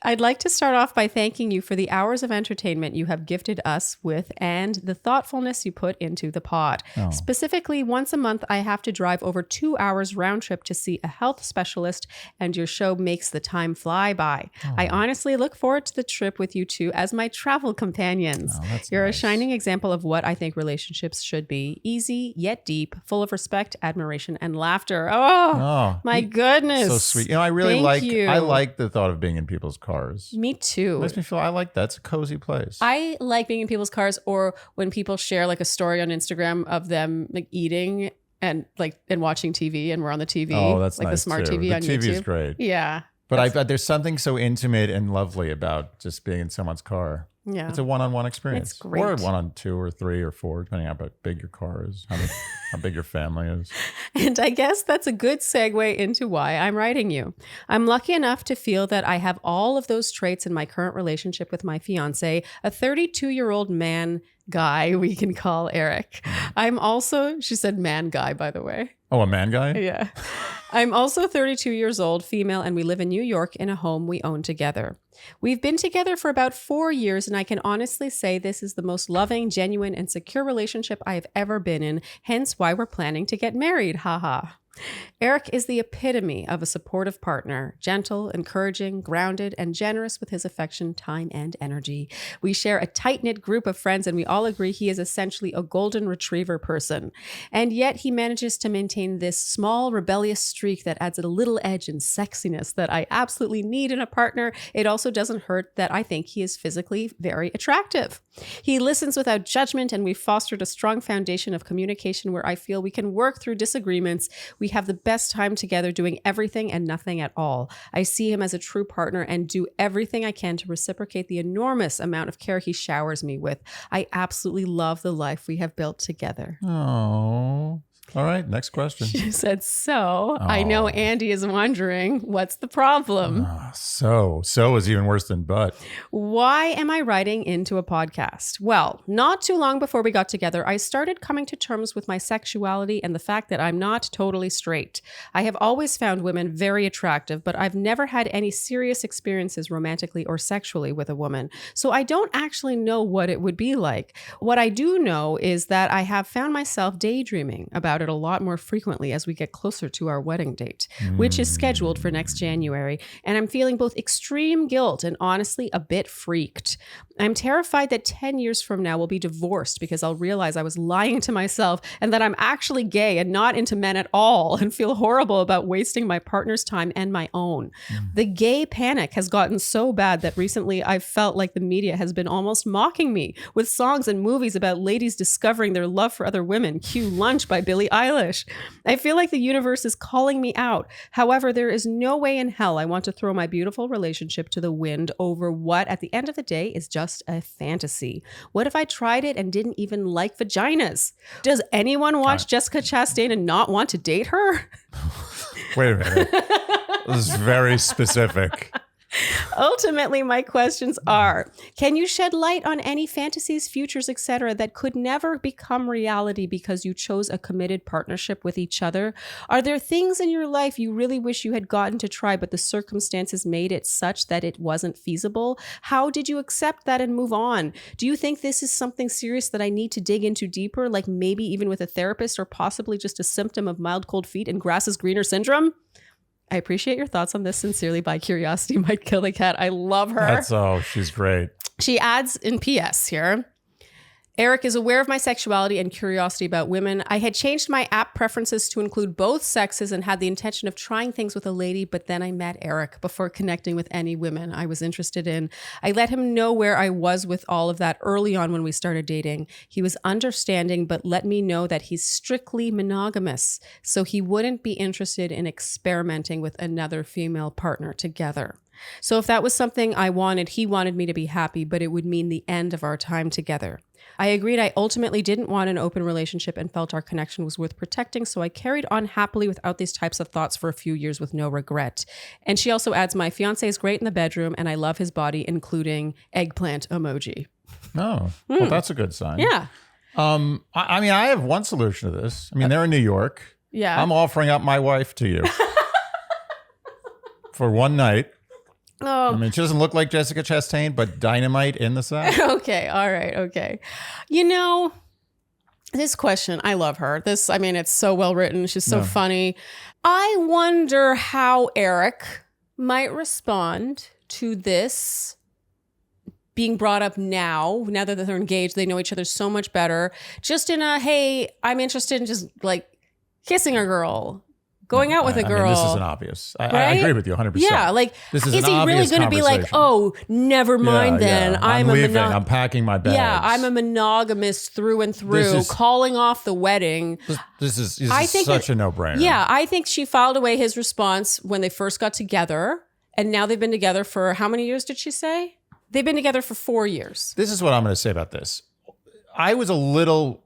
Speaker 2: I'd like to start off by thanking you for the hours of entertainment you have gifted us with and the thoughtfulness you put into the pod.
Speaker 1: Oh.
Speaker 2: Specifically, once a month, I have to drive over 2 hours round trip to see a health specialist, and your show makes the time fly by.
Speaker 1: Oh.
Speaker 2: I honestly look forward to the trip with you two as my travel companions.
Speaker 1: Oh, that's
Speaker 2: You're
Speaker 1: nice.
Speaker 2: a shining example of what I think relationships should be. Easy, yet deep, full of respect, admiration, and laughter. Oh, my goodness.
Speaker 1: So sweet. You know, I really
Speaker 2: Thank you.
Speaker 1: I like the thought of being in people's cars.
Speaker 2: Me too.
Speaker 1: Makes me feel I like that. It's a cozy place.
Speaker 2: I like being in people's cars, or when people share like a story on Instagram of them like eating and watching TV, and we're on the TV.
Speaker 1: Oh, that's
Speaker 2: like
Speaker 1: nice
Speaker 2: the smart
Speaker 1: too.
Speaker 2: TV
Speaker 1: The
Speaker 2: on
Speaker 1: TV
Speaker 2: YouTube.
Speaker 1: is great.
Speaker 2: Yeah.
Speaker 1: But there's something so intimate and lovely about just being in someone's car.
Speaker 2: Yeah.
Speaker 1: It's a one-on-one experience.
Speaker 2: It's great.
Speaker 1: Or one on 2 or 3 or 4, depending on how big your car is, how big your family is.
Speaker 2: And I guess that's a good segue into why I'm writing you. I'm lucky enough to feel that I have all of those traits in my current relationship with my fiance, a 32-year-old man guy we can call Eric. I'm also, she said man guy, by the way.
Speaker 1: Oh, a man guy?
Speaker 2: Yeah. I'm also 32 years old, female, and we live in New York in a home we own together. We've been together for about 4 years, and I can honestly say this is the most loving, genuine, and secure relationship I have ever been in, hence why we're planning to get married, haha. Eric is the epitome of a supportive partner, gentle, encouraging, grounded, and generous with his affection, time, and energy. We share a tight-knit group of friends, and we all agree he is essentially a golden retriever person. And yet he manages to maintain this small, rebellious streak that adds a little edge and sexiness that I absolutely need in a partner. It also doesn't hurt that I think he is physically very attractive. He listens without judgment, and we've fostered a strong foundation of communication where I feel we can work through disagreements. We have the best time together doing everything and nothing at all. I see him as a true partner and do everything I can to reciprocate the enormous amount of care he showers me with. I absolutely love the life we have built together.
Speaker 1: Oh. All right, next question.
Speaker 2: She said, so I know Andy is wondering, what's the problem?
Speaker 1: So is even worse than but.
Speaker 2: Why am I writing into a podcast? Well, not too long before we got together, I started coming to terms with my sexuality and the fact that I'm not totally straight. I have always found women very attractive, but I've never had any serious experiences romantically or sexually with a woman. So I don't actually know what it would be like. What I do know is that I have found myself daydreaming about it a lot more frequently as we get closer to our wedding date, which is scheduled for next January. And I'm feeling both extreme guilt and honestly a bit freaked. I'm terrified that 10 years from now we'll be divorced because I'll realize I was lying to myself and that I'm actually gay and not into men at all, and feel horrible about wasting my partner's time and my own. The gay panic has gotten so bad that recently I've felt like the media has been almost mocking me with songs and movies about ladies discovering their love for other women. Cue Lunch by Billie Eilish. I feel like the universe is calling me out. However, there is no way in hell I want to throw my beautiful relationship to the wind over what at the end of the day is just a fantasy. What if I tried it and didn't even like vaginas? Does anyone watch Jessica Chastain and not want to date her?
Speaker 1: Wait a minute. This is very specific.
Speaker 2: Ultimately, my questions are, can you shed light on any fantasies, futures, etc. that could never become reality because you chose a committed partnership with each other? Are there things in your life you really wish you had gotten to try, but the circumstances made it such that it wasn't feasible? How did you accept that and move on? Do you think this is something serious that I need to dig into deeper, like maybe even with a therapist, or possibly just a symptom of mild cold feet and grass is greener syndrome? I appreciate your thoughts on this. Sincerely, by Curiosity Might Kill the Cat. I love her.
Speaker 1: She's great.
Speaker 2: She adds in PS here, Eric is aware of my sexuality and curiosity about women. I had changed my app preferences to include both sexes and had the intention of trying things with a lady, but then I met Eric before connecting with any women I was interested in. I let him know where I was with all of that early on when we started dating. He was understanding, but let me know that he's strictly monogamous, so he wouldn't be interested in experimenting with another female partner together. So if that was something I wanted, he wanted me to be happy, but it would mean the end of our time together. I agreed I ultimately didn't want an open relationship and felt our connection was worth protecting, so I carried on happily without these types of thoughts for a few years with no regret. And she also adds, my fiance is great in the bedroom and I love his body, including eggplant emoji.
Speaker 1: Oh, well, that's a good sign.
Speaker 2: Yeah.
Speaker 1: I mean, I have one solution to this. I mean, they're in New York.
Speaker 2: Yeah.
Speaker 1: I'm offering up my wife to you for one night.
Speaker 2: Oh.
Speaker 1: I mean, she doesn't look like Jessica Chastain, but dynamite in the sack.
Speaker 2: Okay. All right. Okay. This question, I love her. I mean, it's so well written. She's so funny. I wonder how Eric might respond to this being brought up now that they're engaged. They know each other so much better. Just in a, hey, I'm interested in just like kissing a girl, going out with a girl.
Speaker 1: I mean, this is an obvious. I
Speaker 2: right?
Speaker 1: agree with you 100%.
Speaker 2: Yeah, like,
Speaker 1: this is
Speaker 2: he really going to be like, oh, never mind then.
Speaker 1: I'm leaving. I'm packing my bags.
Speaker 2: Yeah, I'm a monogamist through and through, calling off the wedding.
Speaker 1: This is such a no-brainer.
Speaker 2: Yeah, I think she filed away his response when they first got together. And now they've been together for how many years did she say? They've been together for 4 years.
Speaker 1: This is what I'm going to say about this. I was a little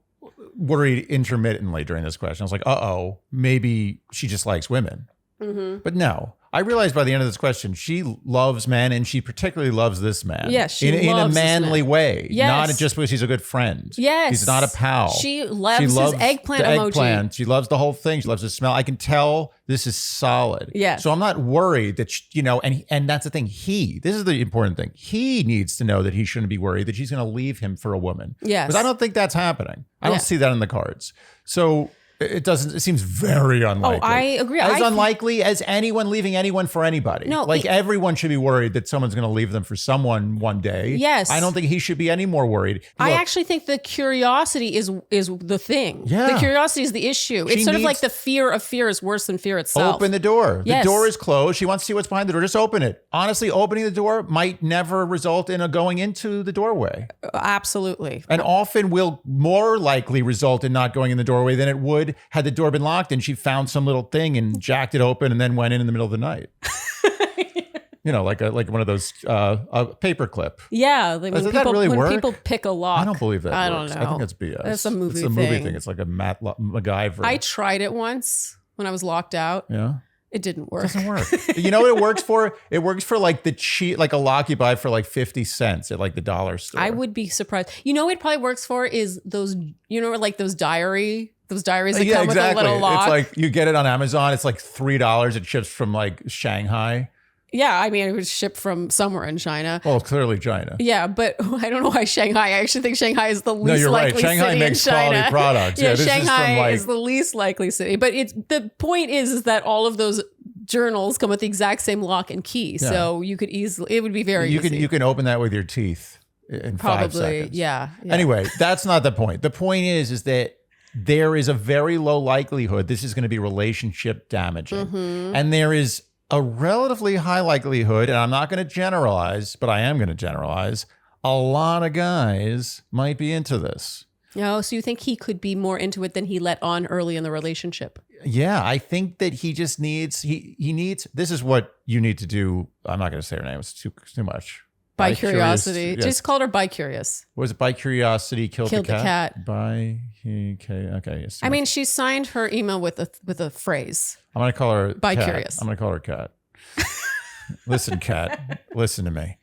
Speaker 1: worried intermittently during this question. I was like, maybe she just likes women. Mm-hmm. But no. I realized by the end of this question, she loves men, and she particularly loves this man.
Speaker 2: Yes, she
Speaker 1: in
Speaker 2: loves
Speaker 1: a manly way.
Speaker 2: Yes.
Speaker 1: Not just because he's a good friend.
Speaker 2: Yes.
Speaker 1: He's not a pal.
Speaker 2: She loves his eggplant
Speaker 1: the
Speaker 2: emoji.
Speaker 1: Eggplant. She loves the whole thing. She loves the smell. I can tell this is solid.
Speaker 2: Yes.
Speaker 1: So I'm not worried that, and that's the thing. This is the important thing. He needs to know that he shouldn't be worried that she's going to leave him for a woman.
Speaker 2: Yes.
Speaker 1: Because I don't think that's happening. I don't see that in the cards. So it seems very unlikely.
Speaker 2: Oh, I agree.
Speaker 1: As unlikely as anyone leaving anyone for anybody.
Speaker 2: No,
Speaker 1: everyone should be worried that someone's going to leave them for someone one day.
Speaker 2: Yes.
Speaker 1: I don't think he should be any more worried.
Speaker 2: I actually think the curiosity is the thing.
Speaker 1: Yeah.
Speaker 2: The curiosity is the issue. It's sort of like the fear of fear is worse than fear itself.
Speaker 1: Open the door.
Speaker 2: Yes.
Speaker 1: The door is closed. She wants to see what's behind the door. Just open it. Honestly, opening the door might never result in a going into the doorway.
Speaker 2: Absolutely.
Speaker 1: And often will more likely result in not going in the doorway than it would had the door been locked and she found some little thing and jacked it open and then went in the middle of the night. Like one of those a paper clip.
Speaker 2: Yeah, like
Speaker 1: Does that really work?
Speaker 2: People pick a lock.
Speaker 1: I don't believe that.
Speaker 2: I
Speaker 1: works.
Speaker 2: don't know.
Speaker 1: I think that's BS.
Speaker 2: That's a movie
Speaker 1: thing.
Speaker 2: thing.
Speaker 1: It's like a MacGyver.
Speaker 2: I tried it once when I was locked out.
Speaker 1: Yeah.
Speaker 2: It didn't work.
Speaker 1: It doesn't work. You know what it works for? It works for like the cheap, like a lock you buy for like 50 cents at like the dollar store.
Speaker 2: I would be surprised. You know what it probably works for is those, like those diaries that come with a little lock.
Speaker 1: It's like you get it on Amazon. It's like $3. It ships from like Shanghai.
Speaker 2: Yeah, I mean, it was shipped from somewhere in China.
Speaker 1: Well, clearly China.
Speaker 2: Yeah, but I don't know why Shanghai. I actually think Shanghai is the least likely city in China.
Speaker 1: Shanghai makes quality products.
Speaker 2: Yeah,
Speaker 1: this
Speaker 2: Shanghai is the least likely city. But the point is that all of those journals come with the exact same lock and key. Yeah. So you could it would be very easy.
Speaker 1: You can open that with your teeth in 5 seconds.
Speaker 2: Yeah.
Speaker 1: Anyway, that's not the point. The point is that there is a very low likelihood this is going to be relationship damaging. Mm-hmm. And there is a relatively high likelihood, and I'm not going to generalize, but I am going to generalize, a lot of guys might be into this.
Speaker 2: Oh, so you think he could be more into it than he let on early in the relationship?
Speaker 1: Yeah, I think that he just needs, he needs, this is what you need to do. I'm not going to say her name. It's too much.
Speaker 2: By curiosity.
Speaker 1: Yes.
Speaker 2: Just called her by curious.
Speaker 1: Was it by curiosity killed the cat? Okay. Yes.
Speaker 2: I mean, she signed her email with a phrase.
Speaker 1: I'm going to call her
Speaker 2: by
Speaker 1: Cat.
Speaker 2: curious.
Speaker 1: I'm going to call her Cat. Listen, Cat, listen to me.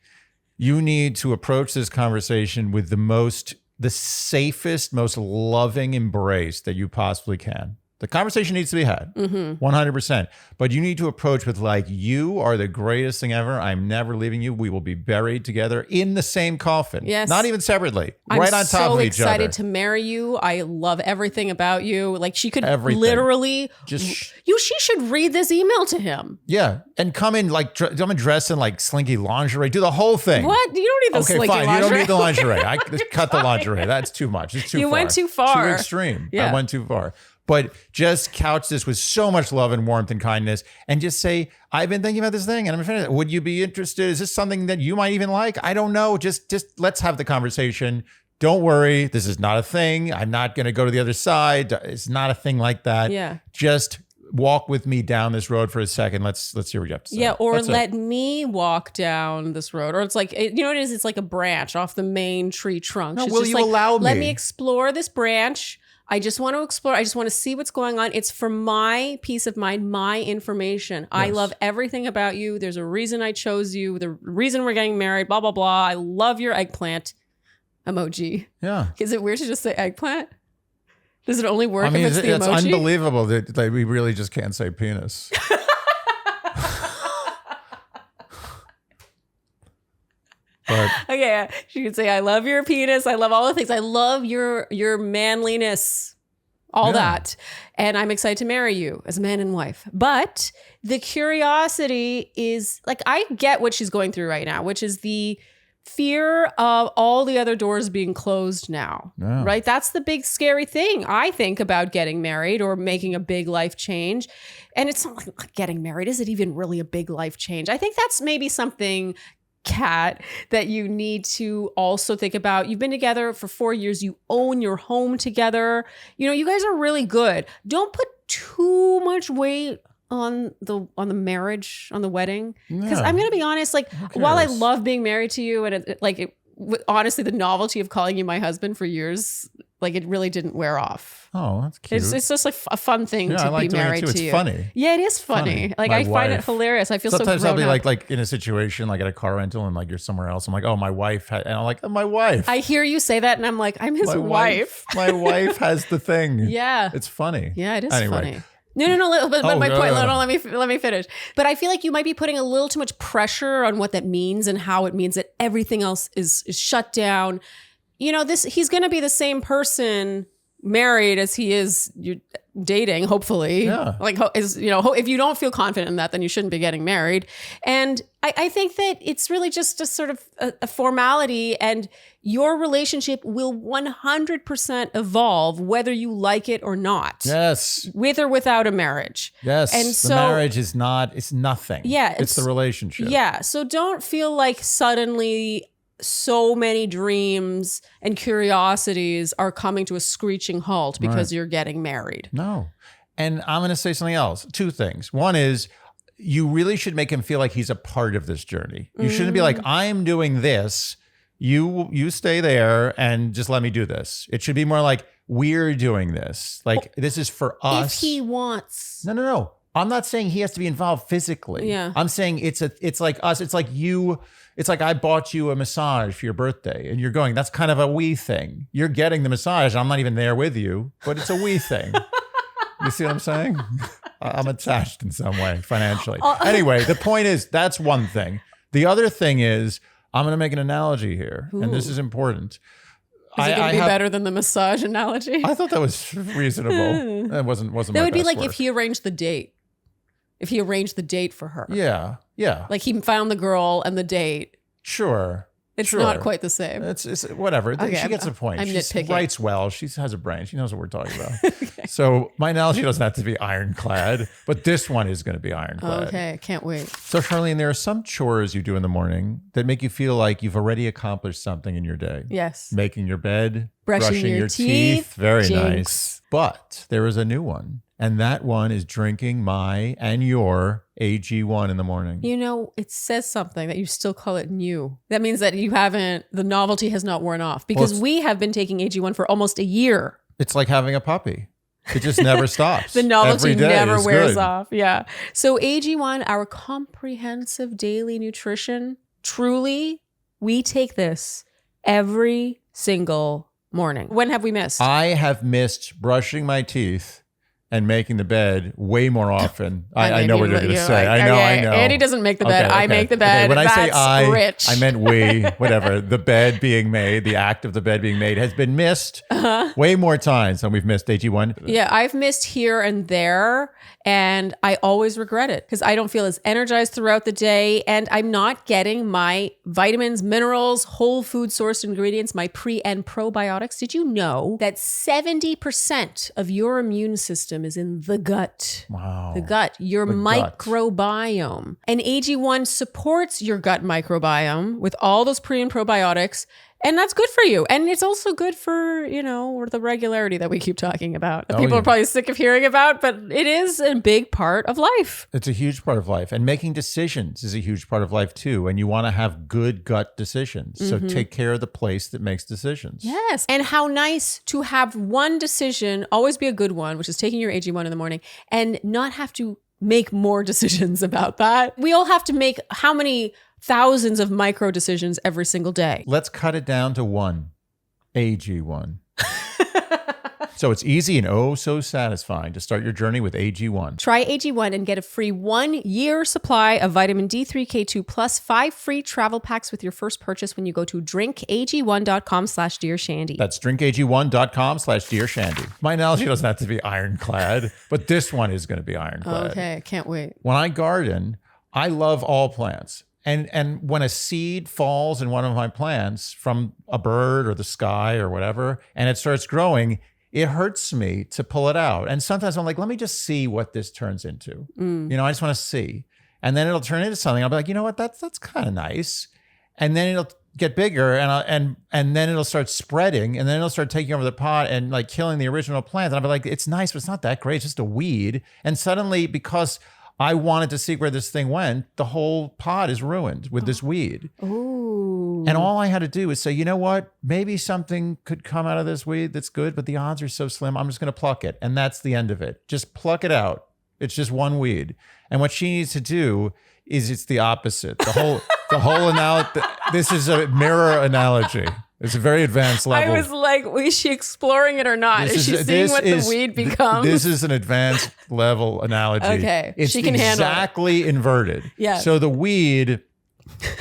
Speaker 1: You need to approach this conversation with the safest, most loving embrace that you possibly can. The conversation needs to be had, 100%. But you need to approach with like, you are the greatest thing ever. I'm never leaving you. We will be buried together in the same coffin.
Speaker 2: Yes.
Speaker 1: Not even separately. Right on top of each other.
Speaker 2: I'm so excited to marry you. I love everything about you. Like she could literally, she should read this email to him.
Speaker 1: Yeah. And come in dressed in like slinky lingerie. Do the whole thing.
Speaker 2: What? You don't need the slinky lingerie.
Speaker 1: You don't need the lingerie. I cut the lingerie. That's too much. It's too far.
Speaker 2: You went too far.
Speaker 1: Too extreme.
Speaker 2: Yeah.
Speaker 1: I went too far. But just couch this with so much love and warmth and kindness and just say, I've been thinking about this thing and I'm offended. Would you be interested? Is this something that you might even like? I don't know. Just let's have the conversation. Don't worry. This is not a thing. I'm not going to go to the other side. It's not a thing like that.
Speaker 2: Yeah.
Speaker 1: Just walk with me down this road for a second. Let's hear what you have to say.
Speaker 2: Yeah, or let me walk down this road. Or it's like, you know what it is? It's like a branch off the main tree trunk.
Speaker 1: No, will you allow me?
Speaker 2: Let me explore this branch. I just want to explore. I just want to see what's going on. It's for my peace of mind, my information. Yes. I love everything about you. There's a reason I chose you. The reason we're getting married, blah, blah, blah. I love your eggplant. emoji.
Speaker 1: Yeah.
Speaker 2: Is it weird to just say eggplant? Does it only work
Speaker 1: I mean,
Speaker 2: if it's the
Speaker 1: it's
Speaker 2: emoji?
Speaker 1: unbelievable that we really just can't say penis. But
Speaker 2: Okay, she could say, I love your penis. I love all the things. I love your manliness, all that. And I'm excited to marry you as a man and wife. But the curiosity is like, I get what she's going through right now, which is the fear of all the other doors being closed now, right? That's the big scary thing, I think, about getting married or making a big life change. And it's not like getting married. Is it even really a big life change? I think that's maybe something, Kat, that you need to also think about. You've been together for 4 years. You own your home together. You know, you guys are really good. Don't put too much weight on the marriage, on the wedding. Because I'm going to be honest, like, while I love being married to you and honestly, the novelty of calling you my husband for years, like, it really didn't wear off.
Speaker 1: Oh, that's cute.
Speaker 2: It's just like a fun thing to be married to
Speaker 1: it's
Speaker 2: you.
Speaker 1: Funny.
Speaker 2: Yeah, it is funny. Like, I find it hilarious. I feel
Speaker 1: sometimes
Speaker 2: so
Speaker 1: I'll
Speaker 2: grown
Speaker 1: be
Speaker 2: up.
Speaker 1: like in a situation, like at a car rental, and like you're somewhere else. I'm like, oh, my wife, and I'm like, oh, my wife.
Speaker 2: I hear you say that, and I'm like, I'm his wife.
Speaker 1: My wife has the thing.
Speaker 2: Yeah,
Speaker 1: it's funny.
Speaker 2: Yeah, it is
Speaker 1: anyway.
Speaker 2: funny. No. But my point.
Speaker 1: No.
Speaker 2: Let me finish. But I feel like you might be putting a little too much pressure on what that means and how it means that everything else is shut down. You know, he's going to be the same person married as he is you're dating, hopefully.
Speaker 1: Yeah.
Speaker 2: Like, if you don't feel confident in that, then you shouldn't be getting married. And I think that it's really just a sort of a formality, and your relationship will 100% evolve whether you like it or not.
Speaker 1: Yes.
Speaker 2: With or without a marriage.
Speaker 1: Yes.
Speaker 2: And
Speaker 1: the marriage is it's nothing.
Speaker 2: Yeah.
Speaker 1: It's the relationship.
Speaker 2: Yeah. So don't feel like suddenly so many dreams and curiosities are coming to a screeching halt because you're getting married.
Speaker 1: No. And I'm going to say something else. Two things. One is, you really should make him feel like he's a part of this journey. You shouldn't be like, I'm doing this. You stay there and just let me do this. It should be more like, we're doing this. Like, this is for us.
Speaker 2: If he wants.
Speaker 1: No. I'm not saying he has to be involved physically.
Speaker 2: Yeah.
Speaker 1: I'm saying it's like us. It's like you. It's like I bought you a massage for your birthday and you're going, that's kind of a we thing. You're getting the massage. I'm not even there with you, but it's a we thing. You see what I'm saying? I'm attached in some way financially. Anyway, the point is, that's one thing. The other thing is, I'm going to make an analogy here, and this is important.
Speaker 2: Is it going to be better than the massage analogy?
Speaker 1: I thought that was reasonable. It wasn't.
Speaker 2: That would be like if he arranged the date. If he arranged the date for her.
Speaker 1: Yeah.
Speaker 2: Like, he found the girl and the date.
Speaker 1: Sure.
Speaker 2: It's not quite the same.
Speaker 1: It's whatever.
Speaker 2: Okay,
Speaker 1: she gets the point.
Speaker 2: I'm nitpicking.
Speaker 1: She writes well. She has a brain. She knows what we're talking about. Okay. So my analogy doesn't have to be ironclad, but this one is going to be ironclad.
Speaker 2: Okay, can't wait.
Speaker 1: So Charlene, there are some chores you do in the morning that make you feel like you've already accomplished something in your day.
Speaker 2: Yes.
Speaker 1: Making your bed,
Speaker 2: brushing your teeth.
Speaker 1: Very nice. But there is a new one. And that one is drinking my and your AG1 in the morning.
Speaker 2: You know, it says something that you still call it new. That means that the novelty has not worn off, because we have been taking AG1 for almost a year.
Speaker 1: It's like having a puppy. It just never stops.
Speaker 2: The novelty never wears
Speaker 1: good.
Speaker 2: off. Yeah. So AG1, our comprehensive daily nutrition, truly, we take this every single morning. When have we missed?
Speaker 1: I have missed brushing my teeth and making the bed way more often. I know what you're going to say. I know.
Speaker 2: Andy doesn't make the bed.
Speaker 1: Okay.
Speaker 2: I make the bed.
Speaker 1: When I say
Speaker 2: rich.
Speaker 1: I meant we, whatever. The bed being made, the act of the bed being made has been missed way more times than we've missed AG1.
Speaker 2: Yeah, I've missed here and there, and I always regret it because I don't feel as energized throughout the day, and I'm not getting my vitamins, minerals, whole food sourced ingredients, my pre and probiotics. Did you know that 70% of your immune system is in the gut?
Speaker 1: Wow.
Speaker 2: The gut, your microbiome. And AG1 supports your gut microbiome with all those pre and probiotics. And that's good for you. And it's also good for, the regularity that we keep talking about. That people are probably sick of hearing about, but it is a big part of life.
Speaker 1: It's a huge part of life. And making decisions is a huge part of life too. And you want to have good gut decisions. So take care of the place that makes decisions.
Speaker 2: Yes. And how nice to have one decision, always be a good one, which is taking your AG1 in the morning, and not have to make more decisions about that. We all have to make how many thousands of micro decisions every single day.
Speaker 1: Let's cut it down to one. AG1. So it's easy and oh so satisfying to start your journey with AG1.
Speaker 2: Try AG1 and get a free 1-year supply of vitamin D3, K2 plus 5 free travel packs with your first purchase when you go to drinkag1.com/dearshandy.
Speaker 1: That's drinkag1.com/dearshandy. My analogy doesn't have to be ironclad, but this one is going to be ironclad.
Speaker 2: Okay, can't wait.
Speaker 1: When I garden, I love all plants. And when a seed falls in one of my plants from a bird or the sky or whatever, and it starts growing, it hurts me to pull it out. And sometimes I'm like, let me just see what this turns into. You know, I just want to see. And then it'll turn into something. I'll be like, you know what, that's kind of nice. And then it'll get bigger and then it'll start spreading and then it'll start taking over the pot and like killing the original plant. And I'll be like, it's nice, but it's not that great. It's just a weed. And suddenly, because I wanted to see where this thing went, the whole pot is ruined with this weed.
Speaker 2: Ooh.
Speaker 1: And all I had to do was say, you know what? Maybe something could come out of this weed that's good, but the odds are so slim. I'm just going to pluck it. And that's the end of it. Just pluck it out. It's just one weed. And what she needs to do is it's the opposite. The whole analogy. This is a mirror analogy. It's a very advanced level.
Speaker 2: I was like, is she exploring it or not? Is she seeing what the weed becomes?
Speaker 1: This is an advanced level analogy.
Speaker 2: Okay,
Speaker 1: it's
Speaker 2: she can handle it.
Speaker 1: Exactly inverted.
Speaker 2: Yeah.
Speaker 1: So the weed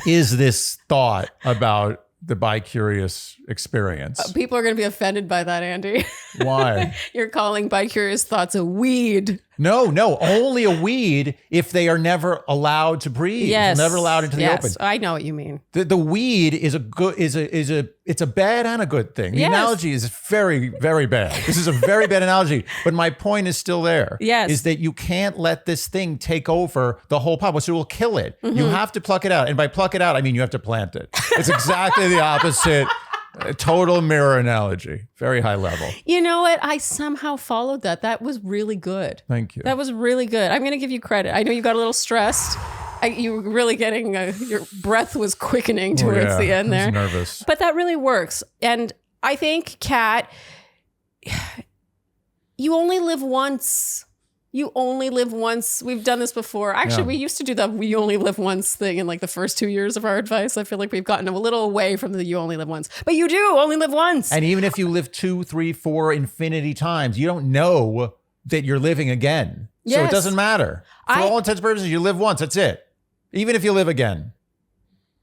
Speaker 1: is this thought about the bi-curious experience.
Speaker 2: People are going to be offended by that, Andy.
Speaker 1: Why?
Speaker 2: You're calling bi-curious thoughts a weed.
Speaker 1: No, only a weed if they are never allowed to breathe.
Speaker 2: Yes.
Speaker 1: Never allowed into the open.
Speaker 2: I know what you mean.
Speaker 1: The weed is it's a bad and a good thing. The analogy is very, very bad. This is a very bad analogy, but my point is still there.
Speaker 2: Yes.
Speaker 1: Is that you can't let this thing take over the whole pot, so it will kill it. You have to pluck it out. And by pluck it out, I mean you have to plant it. It's exactly the opposite. A total mirror analogy. Very high level.
Speaker 2: You know what? I somehow followed that. That was really good.
Speaker 1: Thank you.
Speaker 2: That was really good. I'm going to give you credit. I know you got a little stressed. You were really getting, your breath was quickening towards the end there.
Speaker 1: I was nervous.
Speaker 2: But that really works. And I think, Kat, you only live once. You only live once. We've done this before. Actually, we used to do the "we only live once" thing in like the first 2 years of our advice. I feel like we've gotten a little away from the "you only live once." But you do only live once.
Speaker 1: And even if you live 2, 3, 4 infinity times, you don't know that you're living again. So
Speaker 2: Yes.
Speaker 1: it doesn't matter. For all intents and purposes, you live once. That's it. Even if you live again.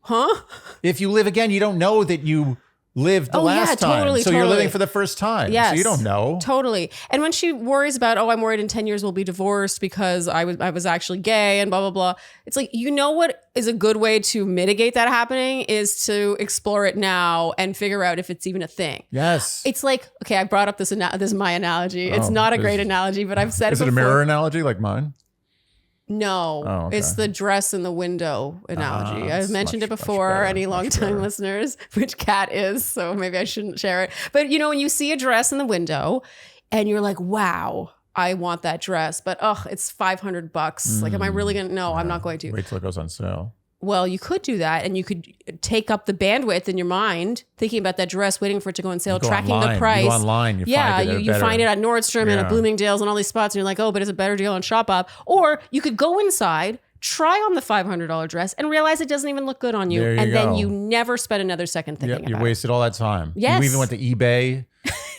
Speaker 2: Huh?
Speaker 1: If you live again, you don't know that you lived the last time.
Speaker 2: Totally,
Speaker 1: so you're living for the first time.
Speaker 2: Yes.
Speaker 1: So you don't know.
Speaker 2: Totally. And when she worries about, I'm worried in 10 years we'll be divorced because I was actually gay and blah, blah, blah. It's like, you know what is a good way to mitigate that happening is to explore it now and figure out if it's even a thing.
Speaker 1: Yes.
Speaker 2: It's like, okay, I brought up this is my analogy. It's not a great analogy, but I've said it before.
Speaker 1: Is it a mirror analogy like mine?
Speaker 2: No,
Speaker 1: okay.
Speaker 2: It's the dress in the window analogy. I've mentioned it before, any longtime listeners, which Kat is, so maybe I shouldn't share it. But you know, when you see a dress in the window and you're like, wow, I want that dress, but it's $500. Like, am I really going to? No, I'm not going to.
Speaker 1: Wait till it goes on sale.
Speaker 2: Well, you could do that, and you could take up the bandwidth in your mind, thinking about that dress, waiting for it to go on sale, tracking the price.
Speaker 1: You go online, you find it.
Speaker 2: You find it at Nordstrom and at Bloomingdale's and all these spots, and you're like, oh, but it's a better deal on ShopUp. Or you could go inside, try on the $500 dress, and realize it doesn't even look good on you, then you never spend another second thinking about it.
Speaker 1: You wasted all that time.
Speaker 2: Yes.
Speaker 1: You even went to eBay.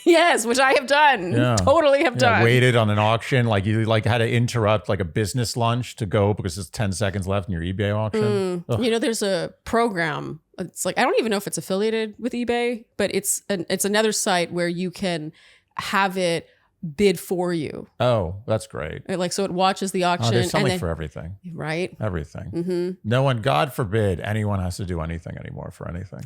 Speaker 2: Yes, which I have done. Yeah. Totally have done.
Speaker 1: Waited on an auction, like you had to interrupt like a business lunch to go because there's 10 seconds left in your eBay auction.
Speaker 2: You know, there's a program. It's like, I don't even know if it's affiliated with eBay, but it's another site where you can have it bid for you.
Speaker 1: Oh, that's great.
Speaker 2: So it watches the auction.
Speaker 1: There's something for everything.
Speaker 2: Right?
Speaker 1: Everything.
Speaker 2: Mm-hmm.
Speaker 1: No one, God forbid, anyone has to do anything anymore for anything.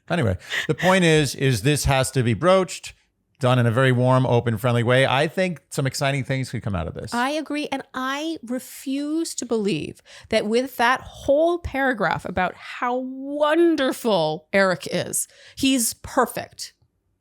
Speaker 1: Anyway, the point is this has to be broached, done in a very warm, open, friendly way. I think some exciting things could come out of this.
Speaker 2: I agree. And I refuse to believe that with that whole paragraph about how wonderful Eric is, he's perfect.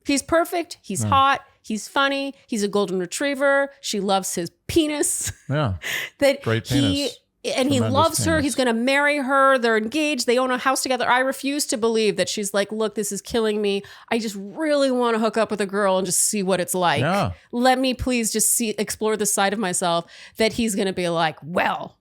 Speaker 2: He's perfect. He's hot. He's funny. He's a golden retriever. She loves his penis.
Speaker 1: Yeah. Great penis.
Speaker 2: He loves her. He's going to marry her. They're engaged. They own a house together. I refuse to believe that she's like, look, this is killing me. I just really want to hook up with a girl and just see what it's like.
Speaker 1: Yeah.
Speaker 2: Let me please just explore the side of myself that he's going to be like, well,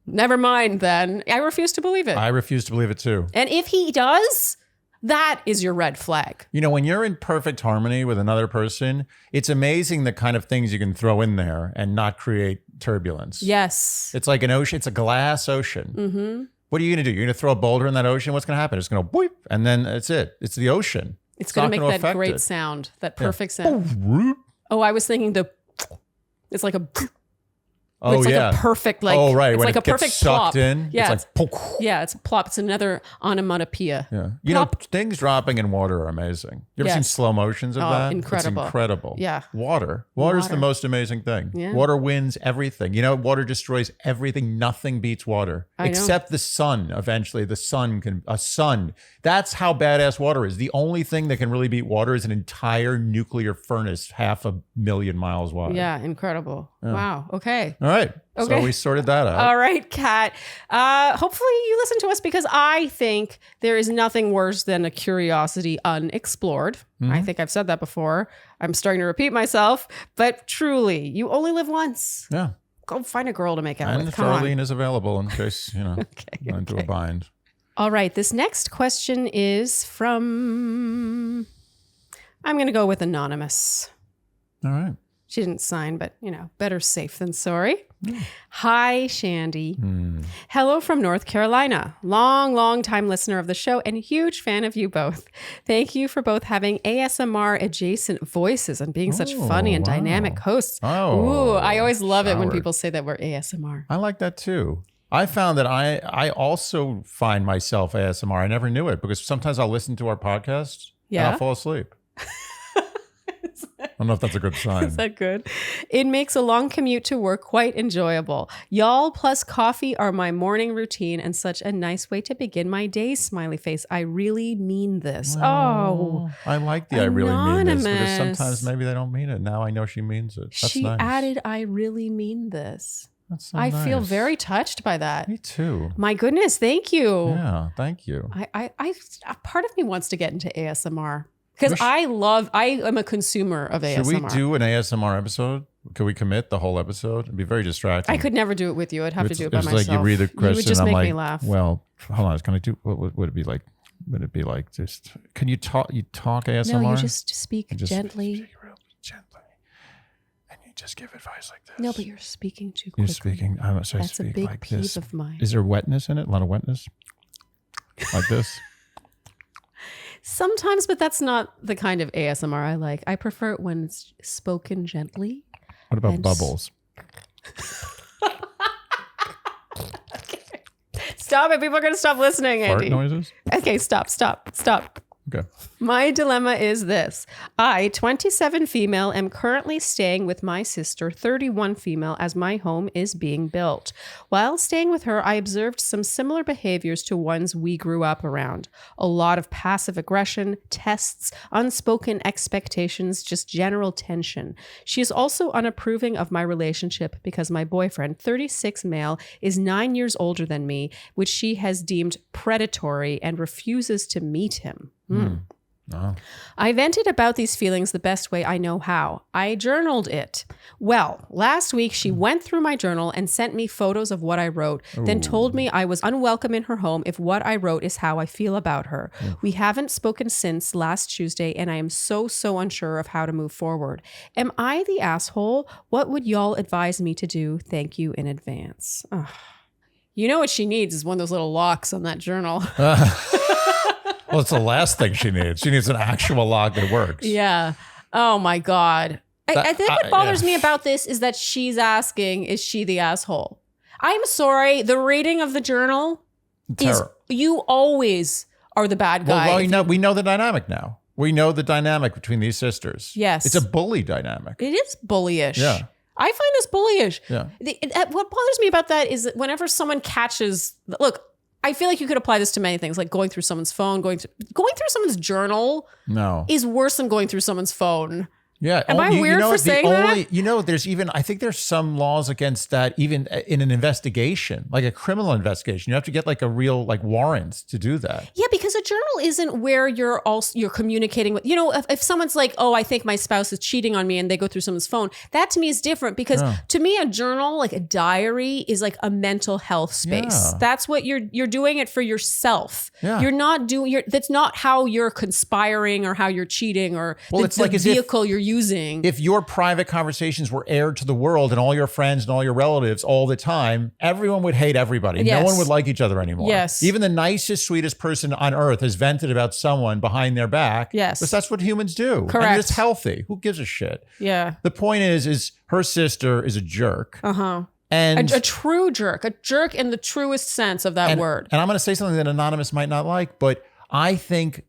Speaker 2: never mind then. I refuse to believe it.
Speaker 1: I refuse to believe it too.
Speaker 2: And if he does, That is your red flag.
Speaker 1: You know, when you're in perfect harmony with another person, it's amazing the kind of things you can throw in there and not create turbulence.
Speaker 2: Yes.
Speaker 1: It's like an ocean. It's a glass ocean.
Speaker 2: Mm-hmm.
Speaker 1: What are you going to do? You're going to throw a boulder in that ocean? What's going to happen? It's going to boop, and then that's it. It's the ocean.
Speaker 2: It's going to make that great sound, that perfect sound. Oh, I was thinking it's like a...
Speaker 1: Oh,
Speaker 2: it's like
Speaker 1: yeah.
Speaker 2: a perfect, like,
Speaker 1: oh, right.
Speaker 2: It's
Speaker 1: When
Speaker 2: like
Speaker 1: it
Speaker 2: a perfect
Speaker 1: gets sucked
Speaker 2: plop.
Speaker 1: in,
Speaker 2: Yeah,
Speaker 1: it's like,
Speaker 2: it's a plop. It's another onomatopoeia.
Speaker 1: Yeah. You know, things dropping in water are amazing. You ever seen slow motions of that?
Speaker 2: Incredible.
Speaker 1: It's incredible.
Speaker 2: Yeah.
Speaker 1: Water's the most amazing thing.
Speaker 2: Yeah.
Speaker 1: Water wins everything. You know, water destroys everything. Nothing beats water. Except the sun. Eventually, a sun. That's how badass water is. The only thing that can really beat water is an entire nuclear furnace 500,000 miles wide.
Speaker 2: Yeah, incredible. Yeah. Wow. Okay.
Speaker 1: All right.
Speaker 2: Okay.
Speaker 1: So we sorted that out.
Speaker 2: All right, Kat. Hopefully you listen to us because I think there is nothing worse than a curiosity unexplored. Mm-hmm. I think I've said that before. I'm starting to repeat myself, but truly, you only live once.
Speaker 1: Yeah.
Speaker 2: Go find a girl to make out
Speaker 1: and
Speaker 2: with.
Speaker 1: Come Charlene on. Is available in case, you're into a bind.
Speaker 2: All right. This next question is from, I'm going to go with anonymous.
Speaker 1: All right.
Speaker 2: She didn't sign, but, better safe than sorry. Hi, Shandy. Hello from North Carolina. Long time listener of the show and huge fan of you both. Thank you for both having ASMR adjacent voices and being such funny and dynamic hosts. Ooh, I always love it when people say that we're ASMR.
Speaker 1: I like that too. I found that I also find myself ASMR. I never knew it because sometimes I'll listen to our podcast and I'll fall asleep. I don't know if that's a good sign.
Speaker 2: Is that good? It makes a long commute to work quite enjoyable. Y'all plus coffee are my morning routine and such a nice way to begin my day, smiley face. I really mean this. Oh.
Speaker 1: I like the anonymous. I really mean this because sometimes maybe they don't mean it. Now I know she means it. That's
Speaker 2: she
Speaker 1: nice.
Speaker 2: Added, I really mean this.
Speaker 1: That's so
Speaker 2: I
Speaker 1: nice.
Speaker 2: feel very touched by that.
Speaker 1: Me too.
Speaker 2: My goodness, thank you.
Speaker 1: Yeah, thank you.
Speaker 2: I part of me wants to get into ASMR. Because I am a consumer of ASMR.
Speaker 1: Should we do an ASMR episode? Could we commit the whole episode? It'd be very distracting.
Speaker 2: I could never do it with you. I'd have to do it by myself.
Speaker 1: It's like you read the question.
Speaker 2: You would just
Speaker 1: and I'm
Speaker 2: make
Speaker 1: like,
Speaker 2: me laugh.
Speaker 1: Well, hold on. Can I do? What would it be like? Would it be like just? Can you talk? You talk ASMR?
Speaker 2: No, you just speak gently.
Speaker 1: Speak real gently, and you just give advice like this.
Speaker 2: No, but you're speaking too quickly.
Speaker 1: You're speaking.
Speaker 2: That's a big
Speaker 1: like
Speaker 2: peeve
Speaker 1: this.
Speaker 2: of mine.
Speaker 1: Is there wetness in it? A lot of wetness, like this.
Speaker 2: Sometimes, but that's not the kind of ASMR I like. I prefer it when it's spoken gently.
Speaker 1: What about bubbles?
Speaker 2: Stop it. People are going to stop listening, Andy.
Speaker 1: Fart noises?
Speaker 2: Okay, stop.
Speaker 1: Okay.
Speaker 2: My dilemma is this. I, 27 female, am currently staying with my sister, 31 female, as my home is being built. While staying with her, I observed some similar behaviors to ones we grew up around. A lot of passive aggression, tests, unspoken expectations, just general tension. She is also unapproving of my relationship because my boyfriend, 36 male, is 9 years older than me, which she has deemed predatory and refuses to meet him.
Speaker 1: Oh.
Speaker 2: I vented about these feelings the best way I know how. I journaled it. Well, last week she went through my journal and sent me photos of what I wrote, then told me I was unwelcome in her home if what I wrote is how I feel about her. We haven't spoken since last Tuesday, and I am so unsure of how to move forward. Am I the asshole? What would y'all advise me to do? Thank you in advance. Ugh. You know what she needs is one of those little locks on that journal.
Speaker 1: Well, it's the last thing she needs. She needs an actual lock that works.
Speaker 2: Yeah. Oh my God. I think what bothers me about this is that she's asking, is she the asshole? I'm sorry. The reading of the journal is you always are the bad guy.
Speaker 1: Well, we know the dynamic now. We know the dynamic between these sisters.
Speaker 2: Yes.
Speaker 1: It's a bully dynamic.
Speaker 2: It is bullyish.
Speaker 1: Yeah.
Speaker 2: I find this bullyish.
Speaker 1: Yeah.
Speaker 2: What bothers me about that is that whenever someone catches, look, I feel like you could apply this to many things, like going through someone's phone, going through someone's journal.
Speaker 1: No,
Speaker 2: is worse than going through someone's phone.
Speaker 1: Yeah.
Speaker 2: Am I weird for saying that?
Speaker 1: There's even, I think there's some laws against that even in an investigation, like a criminal investigation. You have to get like a real like warrant to do that.
Speaker 2: Yeah, because a journal isn't where you're communicating with, if someone's like, oh, I think my spouse is cheating on me and they go through someone's phone, that to me is different because to me, a journal, like a diary is like a mental health space.
Speaker 1: Yeah.
Speaker 2: That's what you're doing it for yourself.
Speaker 1: Yeah.
Speaker 2: You're not that's not how you're conspiring or how you're cheating or the vehicle you're using.
Speaker 1: If your private conversations were aired to the world and all your friends and all your relatives all the time, everyone would hate everybody.
Speaker 2: Yes.
Speaker 1: No one would like each other anymore.
Speaker 2: Yes.
Speaker 1: Even the nicest, sweetest person on earth has vented about someone behind their back.
Speaker 2: Yes.
Speaker 1: Because that's what humans do.
Speaker 2: Correct.
Speaker 1: And it's healthy. Who gives a shit?
Speaker 2: Yeah.
Speaker 1: The point is her sister is a jerk.
Speaker 2: Uh-huh.
Speaker 1: And
Speaker 2: a true jerk. A jerk in the truest sense of that word.
Speaker 1: And I'm going to say something that Anonymous might not like, but I think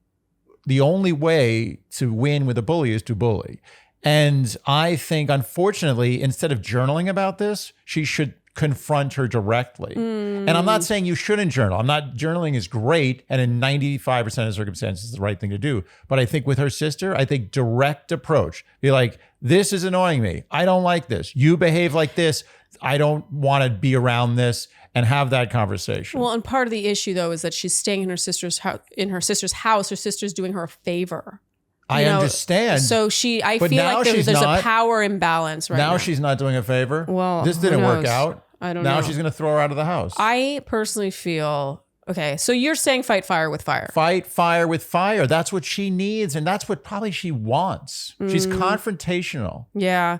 Speaker 1: the only way to win with a bully is to bully. And I think, unfortunately, instead of journaling about this, she should confront her directly. And I'm not saying you shouldn't journal. Journaling is great. And in 95% of circumstances, it's the right thing to do. But I think with her sister, I think direct approach. Be like, this is annoying me. I don't like this. You behave like this. I don't want to be around this, and have that conversation.
Speaker 2: Well, and part of the issue though is that she's staying in her sister's house. Her sister's doing her a favor.
Speaker 1: I understand.
Speaker 2: So I feel like there's a power imbalance right now.
Speaker 1: Now she's not doing a favor.
Speaker 2: Well,
Speaker 1: this didn't work out.
Speaker 2: I don't know.
Speaker 1: Now she's going to throw her out of the house.
Speaker 2: I personally feel, okay, so you're saying fight fire with fire.
Speaker 1: Fight fire with fire. That's what she needs. And that's what probably she wants. She's confrontational.
Speaker 2: Yeah.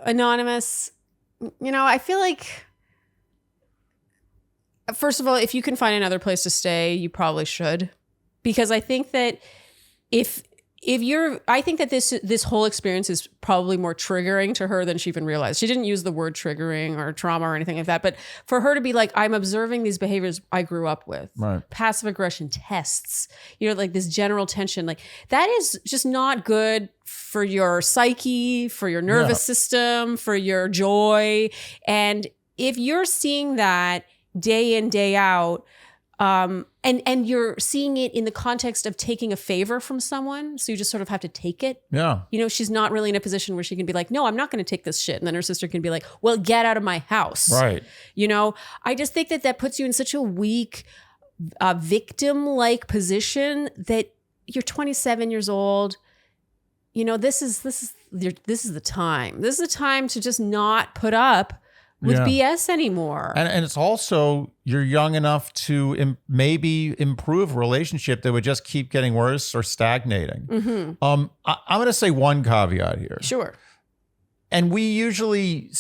Speaker 2: Anonymous, I feel like, first of all, if you can find another place to stay, you probably should. Because I think that I think that this whole experience is probably more triggering to her than she even realized. She didn't use the word triggering or trauma or anything like that. But for her to be like, I'm observing these behaviors I grew up with,
Speaker 1: right.
Speaker 2: Passive aggression tests, like this general tension, like that is just not good for your psyche, for your nervous system, for your joy. And if you're seeing that day in, day out, and you're seeing it in the context of taking a favor from someone. So you just sort of have to take it.
Speaker 1: Yeah.
Speaker 2: She's not really in a position where she can be like, no, I'm not going to take this shit. And then her sister can be like, well, get out of my house.
Speaker 1: Right.
Speaker 2: I just think that puts you in such a weak, victim-like position that you're 27 years old. This is the time. This is the time to just not put up with BS anymore.
Speaker 1: And it's also, you're young enough to maybe improve a relationship that would just keep getting worse or stagnating. Mm-hmm. I'm going to say one caveat here.
Speaker 2: Sure.
Speaker 1: And we usually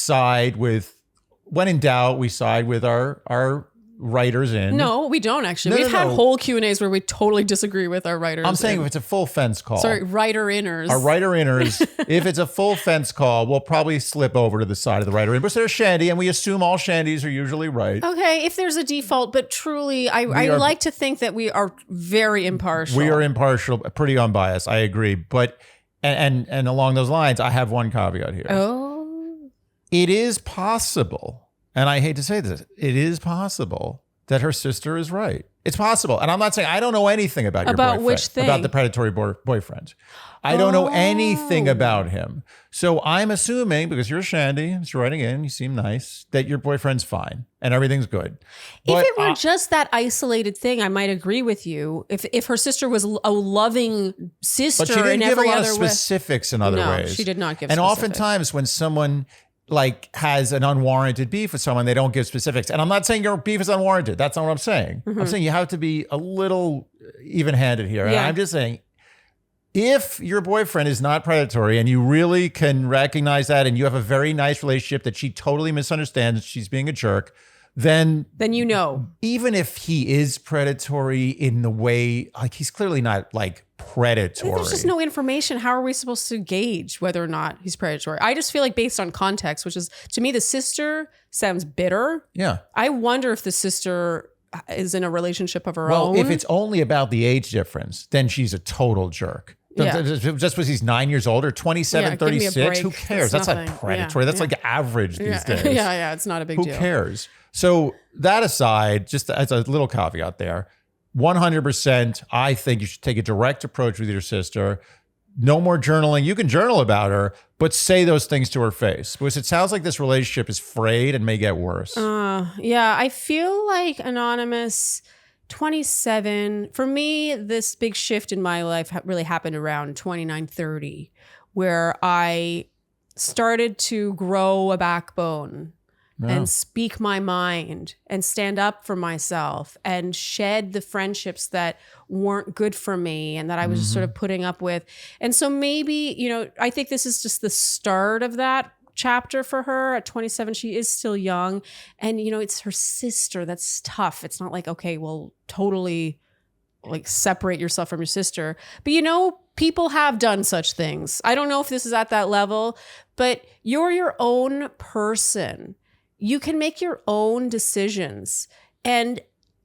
Speaker 1: when in doubt, we side with our writers in.
Speaker 2: No, we don't actually. We've had whole Q&As where we totally disagree with our writers.
Speaker 1: I'm saying if it's a full fence call.
Speaker 2: Sorry, writer-inners.
Speaker 1: Our writer-inners, if it's a full fence call, we'll probably slip over to the side of the writer-in. But there's Shandy, and we assume all Shandys are usually right.
Speaker 2: Okay, if there's a default, but truly, I like to think that we are very impartial.
Speaker 1: We are impartial, pretty unbiased, I agree. But, and along those lines, I have one caveat here.
Speaker 2: Oh.
Speaker 1: It is possible, and I hate to say this, it is possible that her sister is right. It's possible. And I'm not saying, I don't know anything about your boyfriend.
Speaker 2: Which thing?
Speaker 1: About the predatory boyfriend. I don't know anything about him. So I'm assuming, because you're Shandy, you're writing in, you seem nice, that your boyfriend's fine and everything's good.
Speaker 2: If it were just that isolated thing, I might agree with you. If her sister was a loving sister,
Speaker 1: but she didn't
Speaker 2: in
Speaker 1: give
Speaker 2: every
Speaker 1: a lot
Speaker 2: other
Speaker 1: of specifics in other ways.
Speaker 2: No, she did not give
Speaker 1: and
Speaker 2: specifics.
Speaker 1: Oftentimes when someone has an unwarranted beef with someone, they don't give specifics. And I'm not saying your beef is unwarranted. That's not what I'm saying. Mm-hmm. I'm saying you have to be a little even-handed here. And I'm just saying, if your boyfriend is not predatory and you really can recognize that and you have a very nice relationship that she totally misunderstands, she's being a jerk, then even if he is predatory in the way, he's clearly not predatory.
Speaker 2: There's just no information. How are we supposed to gauge whether or not he's predatory? I just feel like based on context, which is, to me, the sister sounds bitter.
Speaker 1: Yeah.
Speaker 2: I wonder if the sister is in a relationship of her
Speaker 1: own.
Speaker 2: Well,
Speaker 1: if it's only about the age difference, then she's a total jerk.
Speaker 2: Yeah.
Speaker 1: Just because he's 9 years old or 27, 36, who cares? That's not predatory. That's average these days.
Speaker 2: Yeah, it's not a big deal.
Speaker 1: Who cares? So that aside, just as a little caveat there, 100%, I think you should take a direct approach with your sister. no more journaling. You can journal about her, but say those things to her face, because it sounds like this relationship is frayed and may get worse.
Speaker 2: Yeah, I feel like Anonymous 27, for me, this big shift in my life really happened around 29, 30, where I started to grow a backbone and speak my mind and stand up for myself and shed the friendships that weren't good for me and that I was just sort of putting up with. And so maybe, I think this is just the start of that chapter for her. At 27, she is still young. And, it's her sister. That's tough. It's not like, okay, well, totally like separate yourself from your sister. But, people have done such things. I don't know if this is at that level, but you're your own person. You can make your own decisions. And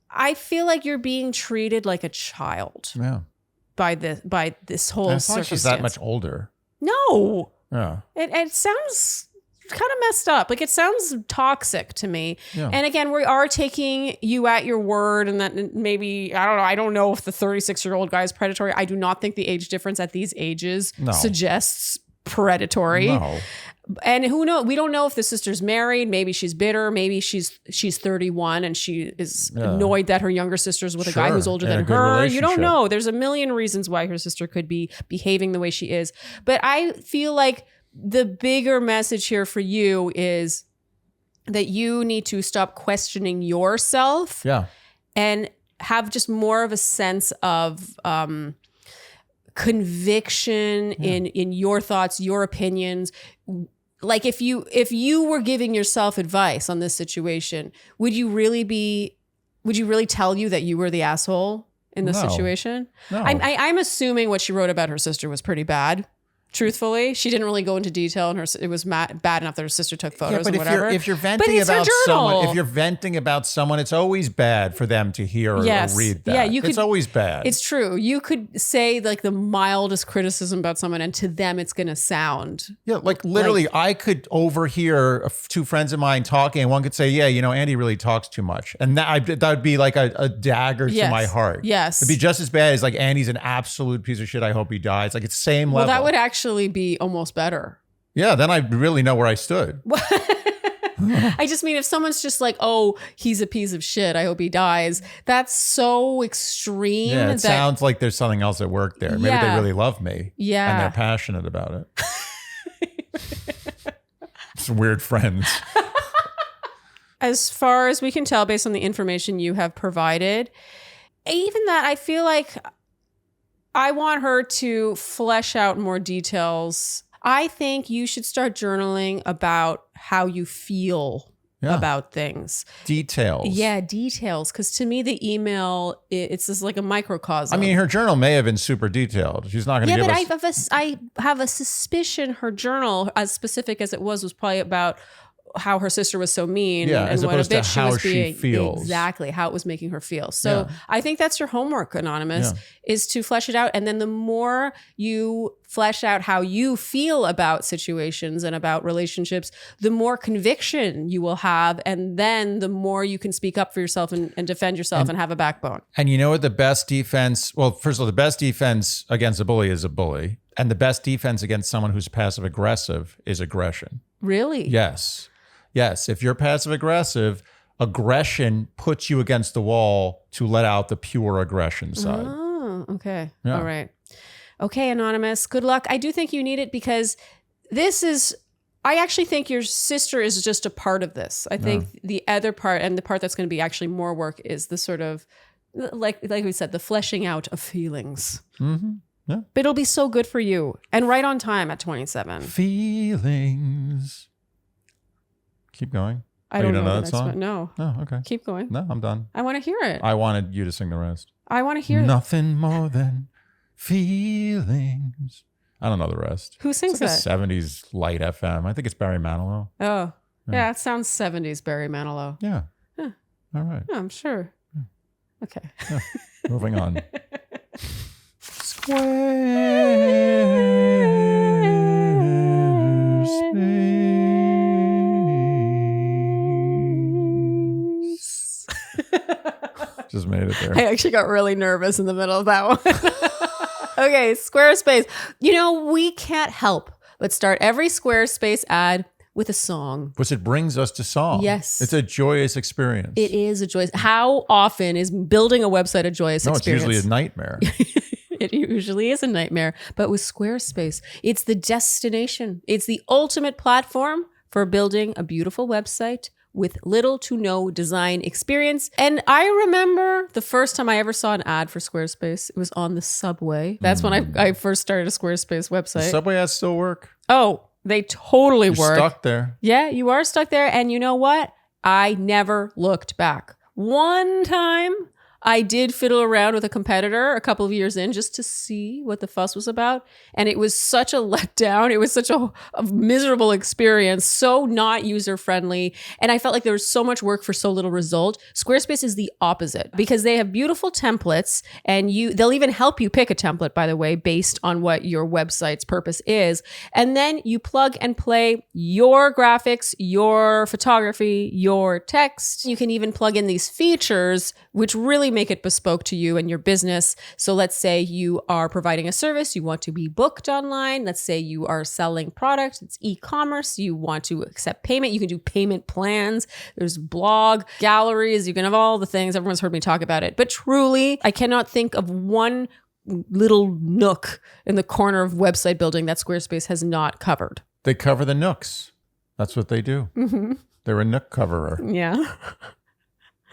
Speaker 2: I feel like you're being treated like a child by this whole circumstance.
Speaker 1: Like she's that much older.
Speaker 2: No.
Speaker 1: Yeah.
Speaker 2: It sounds kind of messed up. Like, it sounds toxic to me.
Speaker 1: Yeah.
Speaker 2: And again, we are taking you at your word, and that maybe, I don't know if the 36-year-old guy is predatory. I do not think the age difference at these ages suggests predatory.
Speaker 1: No.
Speaker 2: And who knows? We don't know if the sister's married. Maybe she's bitter. Maybe she's 31 and she is annoyed that her younger sister's with a guy who's older than her. You don't know. There's a million reasons why her sister could be behaving the way she is. But I feel like the bigger message here for you is that you need to stop questioning yourself and have just more of a sense of conviction in your thoughts, your opinions. Like, if you were giving yourself advice on this situation, would you really tell you that you were the asshole in this situation?
Speaker 1: No.
Speaker 2: I'm assuming what she wrote about her sister was pretty bad. Truthfully, she didn't really go into detail, and it was bad enough that her sister took photos and whatever.
Speaker 1: If you're venting about someone, it's always bad for them to hear or read that. Yeah, it's always bad.
Speaker 2: It's true. You could say like the mildest criticism about someone, and to them, it's going to sound.
Speaker 1: Yeah, like literally, I could overhear two friends of mine talking, and one could say, Andy really talks too much. And that would be like a dagger to my heart.
Speaker 2: Yes.
Speaker 1: It'd be just as bad as like, Andy's an absolute piece of shit. I hope he dies. Like, it's same level.
Speaker 2: Well, that would actually be almost better.
Speaker 1: Yeah, then I really know where I stood.
Speaker 2: I just mean, if someone's just like, oh, he's a piece of shit, I hope he dies, that's so extreme.
Speaker 1: Yeah, it sounds like there's something else at work there. Maybe they really love me.
Speaker 2: Yeah.
Speaker 1: And they're passionate about it. Some weird friends.
Speaker 2: As far as we can tell, based on the information you have provided, even that, I feel like I want her to flesh out more details. I think you should start journaling about how you feel about things.
Speaker 1: Details.
Speaker 2: Yeah, details. Because to me, the email, it's just like a microcosm.
Speaker 1: I mean, her journal may have been super detailed. She's not going to give us...
Speaker 2: I have a suspicion her journal, as specific as it was probably about how her sister was so mean and what a bitch she was being.
Speaker 1: Feels.
Speaker 2: Exactly, how it was making her feel. So I think that's your homework, Anonymous, is to flesh it out. And then the more you flesh out how you feel about situations and about relationships, the more conviction you will have. And then the more you can speak up for yourself and defend yourself and have a backbone.
Speaker 1: And you know what the best defense... Well, first of all, the best defense against a bully is a bully. And the best defense against someone who's passive aggressive is aggression.
Speaker 2: Really?
Speaker 1: Yes, if you're passive aggressive, aggression puts you against the wall to let out the pure aggression side.
Speaker 2: Oh, okay. Yeah. All right. Okay, Anonymous, good luck. I do think you need it, because I actually think your sister is just a part of this. I think the other part, and the part that's going to be actually more work, is the sort of, like we said, the fleshing out of feelings. Mm-hmm. Yeah. But it'll be so good for you, and right on time at 27.
Speaker 1: Feelings. Keep going.
Speaker 2: I don't know
Speaker 1: that song.
Speaker 2: No.
Speaker 1: Oh, okay.
Speaker 2: Keep going.
Speaker 1: No, I'm done.
Speaker 2: I want to hear it.
Speaker 1: I wanted you to sing the rest.
Speaker 2: I want to hear
Speaker 1: Nothing more than feelings. I don't know the rest.
Speaker 2: Who sings
Speaker 1: it's like
Speaker 2: that?
Speaker 1: A 70s light FM. I think it's Barry Manilow.
Speaker 2: Oh, yeah. It sounds 70s Barry Manilow.
Speaker 1: Yeah. All right.
Speaker 2: Yeah, I'm sure. Yeah. Okay.
Speaker 1: Yeah. Moving on. Just made it there.
Speaker 2: I actually got really nervous in the middle of that one. Okay, Squarespace. You know, we can't help but start every Squarespace ad with a song.
Speaker 1: Which it brings us to song.
Speaker 2: Yes.
Speaker 1: It's a joyous experience.
Speaker 2: It is a joyous. How often is building a website a joyous experience?
Speaker 1: It's usually a nightmare.
Speaker 2: It usually is a nightmare. But with Squarespace, it's the destination. It's the ultimate platform for building a beautiful website with little to no design experience. And I remember the first time I ever saw an ad for Squarespace, it was on the subway. That's when I first started a Squarespace website.
Speaker 1: The subway ads still work?
Speaker 2: Oh, they totally
Speaker 1: You're
Speaker 2: work.
Speaker 1: stuck there.
Speaker 2: Yeah, you are stuck there. And you know what? I never looked back. One time I did fiddle around with a competitor a couple of years in just to see what the fuss was about. And it was such a letdown. It was such a miserable experience, so not user-friendly. And I felt like there was so much work for so little result. Squarespace is the opposite because they have beautiful templates and they'll even help you pick a template, by the way, based on what your website's purpose is. And then you plug and play your graphics, your photography, your text. You can even plug in these features, which really make it bespoke to you and your business. So let's say you are providing a service, you want to be booked online. Let's say you are selling products, it's e-commerce, you want to accept payment. You can do payment plans. There's blog, galleries, you can have all the things. Everyone's heard me talk about it. But truly, I cannot think of one little nook in the corner of website building that Squarespace has not covered.
Speaker 1: They cover the nooks. That's what they do.
Speaker 2: Mm-hmm.
Speaker 1: They're a nook coverer.
Speaker 2: Yeah.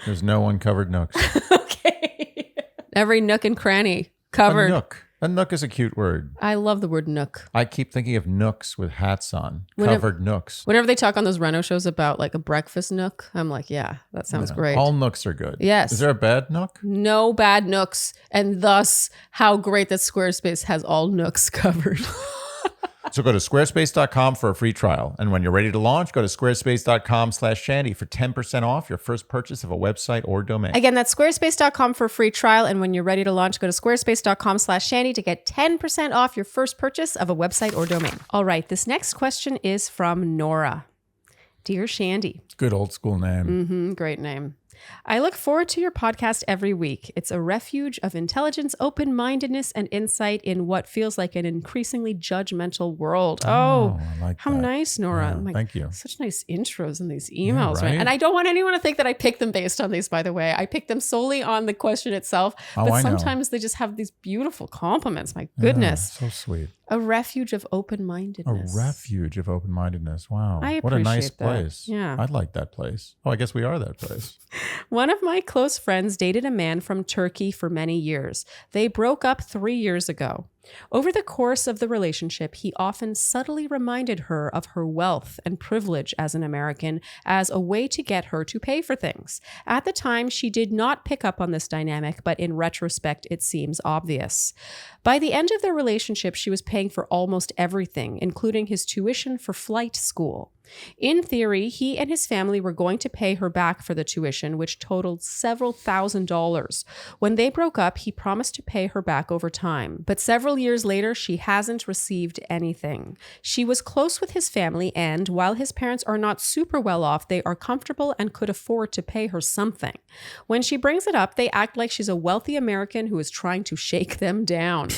Speaker 1: There's no uncovered nooks.
Speaker 2: Okay. Every nook and cranny covered.
Speaker 1: A nook. A nook is a cute word.
Speaker 2: I love the word nook.
Speaker 1: I keep thinking of nooks with hats on. Covered nooks.
Speaker 2: Whenever they talk on those Reno shows about like a breakfast nook, I'm like, yeah, that sounds great.
Speaker 1: All nooks are good.
Speaker 2: Yes.
Speaker 1: Is there a bad nook?
Speaker 2: No bad nooks. And thus, how great that Squarespace has all nooks covered.
Speaker 1: So go to squarespace.com for a free trial. And when you're ready to launch, go to squarespace.com/Shandy for 10% off your first purchase of a website or domain.
Speaker 2: Again, that's squarespace.com for a free trial. And when you're ready to launch, go to squarespace.com/Shandy to get 10% off your first purchase of a website or domain. All right, this next question is from Nora. Dear Shandy.
Speaker 1: Good old school name.
Speaker 2: Great name. I look forward to your podcast every week. It's a refuge of intelligence, open-mindedness, and insight in what feels like an increasingly judgmental world. Oh,
Speaker 1: I like
Speaker 2: how
Speaker 1: that.
Speaker 2: nice, Nora.
Speaker 1: Yeah, thank you.
Speaker 2: Such nice intros in these emails,
Speaker 1: right?
Speaker 2: man. And I don't want anyone to think that I picked them based on these, by the way. I picked them solely on the question itself. But
Speaker 1: I know.
Speaker 2: sometimes they just have these beautiful compliments. My goodness.
Speaker 1: Yeah, so sweet.
Speaker 2: A refuge of open-mindedness.
Speaker 1: A refuge of open-mindedness. Wow.
Speaker 2: I
Speaker 1: What a nice
Speaker 2: appreciate that.
Speaker 1: place.
Speaker 2: Yeah.
Speaker 1: I'd like that place. Oh, I guess we are that place.
Speaker 2: One of my close friends dated a man from Turkey for many years. They broke up 3 years ago. Over the course of the relationship, he often subtly reminded her of her wealth and privilege as an American as a way to get her to pay for things. At the time, she did not pick up on this dynamic, but in retrospect, it seems obvious. By the end of their relationship, she was paying for almost everything, including his tuition for flight school. In theory, he and his family were going to pay her back for the tuition, which totaled several $1,000s. When they broke up, he promised to pay her back over time. But several years later, she hasn't received anything. She was close with his family, and while his parents are not super well off, they are comfortable and could afford to pay her something. When she brings it up, they act like she's a wealthy American who is trying to shake them down.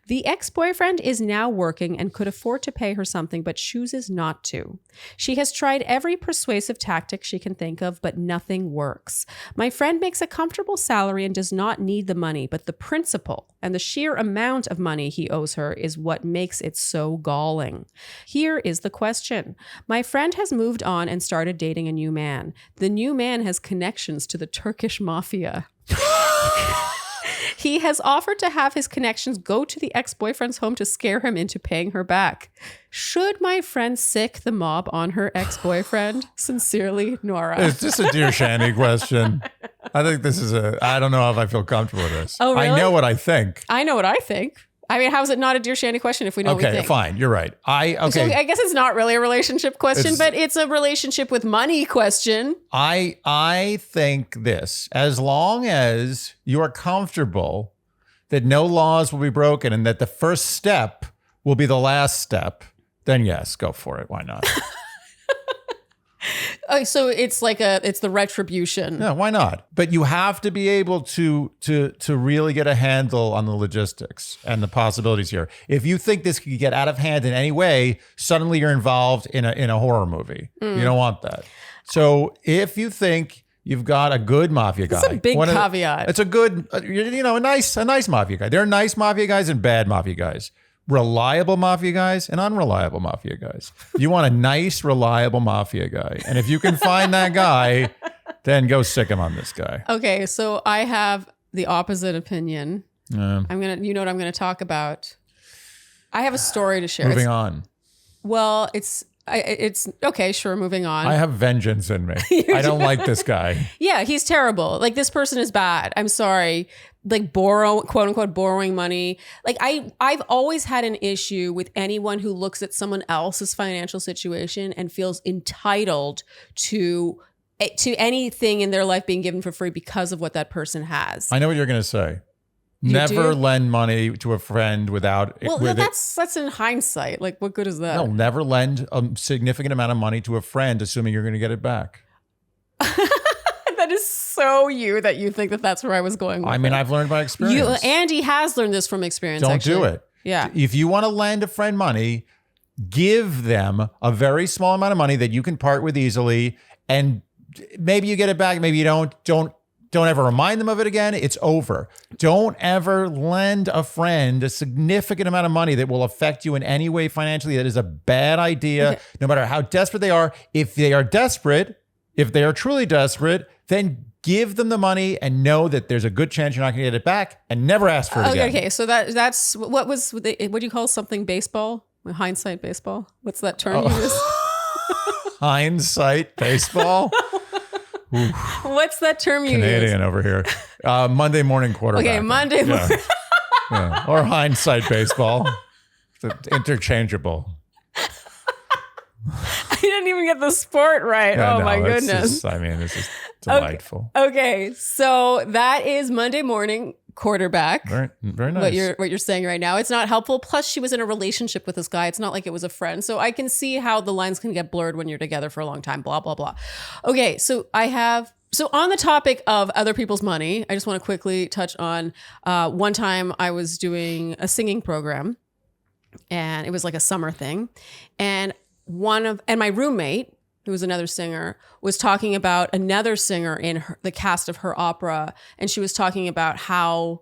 Speaker 2: The ex-boyfriend is now working and could afford to pay her something, but chooses not to. She has tried every persuasive tactic she can think of, but nothing works. My friend makes a comfortable salary and does not need the money, but the principal and the sheer amount of money he owes her is what makes it so galling. Here is the question. My friend has moved on and started dating a new man. The new man has connections to the Turkish mafia. He has offered to have his connections go to the ex-boyfriend's home to scare him into paying her back. Should my friend sick the mob on her ex-boyfriend? Sincerely, Nora.
Speaker 1: It's just a Dear Shandy question. I think this is I don't know if I feel comfortable with this.
Speaker 2: Oh, really?
Speaker 1: I know what I think.
Speaker 2: I know what I think. I mean, how is it not a Dear Shandy question if we know what we think?
Speaker 1: Okay, fine. You're right.
Speaker 2: So I guess it's not really a relationship question, but it's a relationship with money question.
Speaker 1: I think this, as long as you are comfortable that no laws will be broken and that the first step will be the last step, then yes, go for it. Why not?
Speaker 2: Oh, so it's like it's the retribution.
Speaker 1: Yeah, why not? But you have to be able to really get a handle on the logistics and the possibilities here. If you think this could get out of hand in any way, suddenly you're involved in a horror movie. You don't want that. So if you think you've got a good mafia guy,
Speaker 2: it's a big caveat.
Speaker 1: It's a good, a nice mafia guy. There are nice mafia guys and bad mafia guys. Reliable mafia guys and unreliable mafia guys. You want a nice, reliable mafia guy. And if you can find that guy, then go sick him on this guy.
Speaker 2: Okay, so I have the opposite opinion. You know what I'm gonna talk about. I have a story to share.
Speaker 1: Moving on.
Speaker 2: Well, it's okay, sure, moving on.
Speaker 1: I have vengeance in me. I don't like this guy.
Speaker 2: Yeah, he's terrible. Like, this person is bad. I'm sorry. Like, quote unquote, borrowing money. Like, I've always had an issue with anyone who looks at someone else's financial situation and feels entitled to anything in their life being given for free because of what that person has.
Speaker 1: I know what you're going to say. Never lend money to a friend without.
Speaker 2: Well, that's in hindsight. Like, what good is that?
Speaker 1: No, never lend a significant amount of money to a friend, assuming you're going to get it back.
Speaker 2: That is so you that you think that that's where I was going with it.
Speaker 1: I've learned by experience.
Speaker 2: Andy has learned this from experience.
Speaker 1: Don't do it.
Speaker 2: Yeah.
Speaker 1: If you want to lend a friend money, give them a very small amount of money that you can part with easily, and maybe you get it back. Maybe you don't. Don't ever remind them of it again. It's over. Don't ever lend a friend a significant amount of money that will affect you in any way financially. That is a bad idea. Okay. No matter how desperate they are. If they are desperate, if they are truly desperate, then give them the money and know that there's a good chance you're not going to get it back, and never ask for it again.
Speaker 2: Okay, so that's what do you call something baseball? Hindsight baseball? What's that term you use?
Speaker 1: Hindsight baseball? Oof.
Speaker 2: What's that term you use?
Speaker 1: Canadian over here. Monday morning quarterback.
Speaker 2: Okay, Monday morning.
Speaker 1: Yeah. Or hindsight baseball. It's interchangeable.
Speaker 2: I didn't even get the sport right. Yeah, my goodness.
Speaker 1: This is delightful.
Speaker 2: Okay, so that is Monday morning quarterback.
Speaker 1: Very, very nice.
Speaker 2: What you're saying right now. It's not helpful. Plus, she was in a relationship with this guy. It's not like it was a friend. So I can see how the lines can get blurred when you're together for a long time. Blah, blah, blah. Okay, so on the topic of other people's money, I just want to quickly touch on one time I was doing a singing program, and it was like a summer thing. And my roommate, who was another singer, was talking about another singer in the cast of her opera. And she was talking about how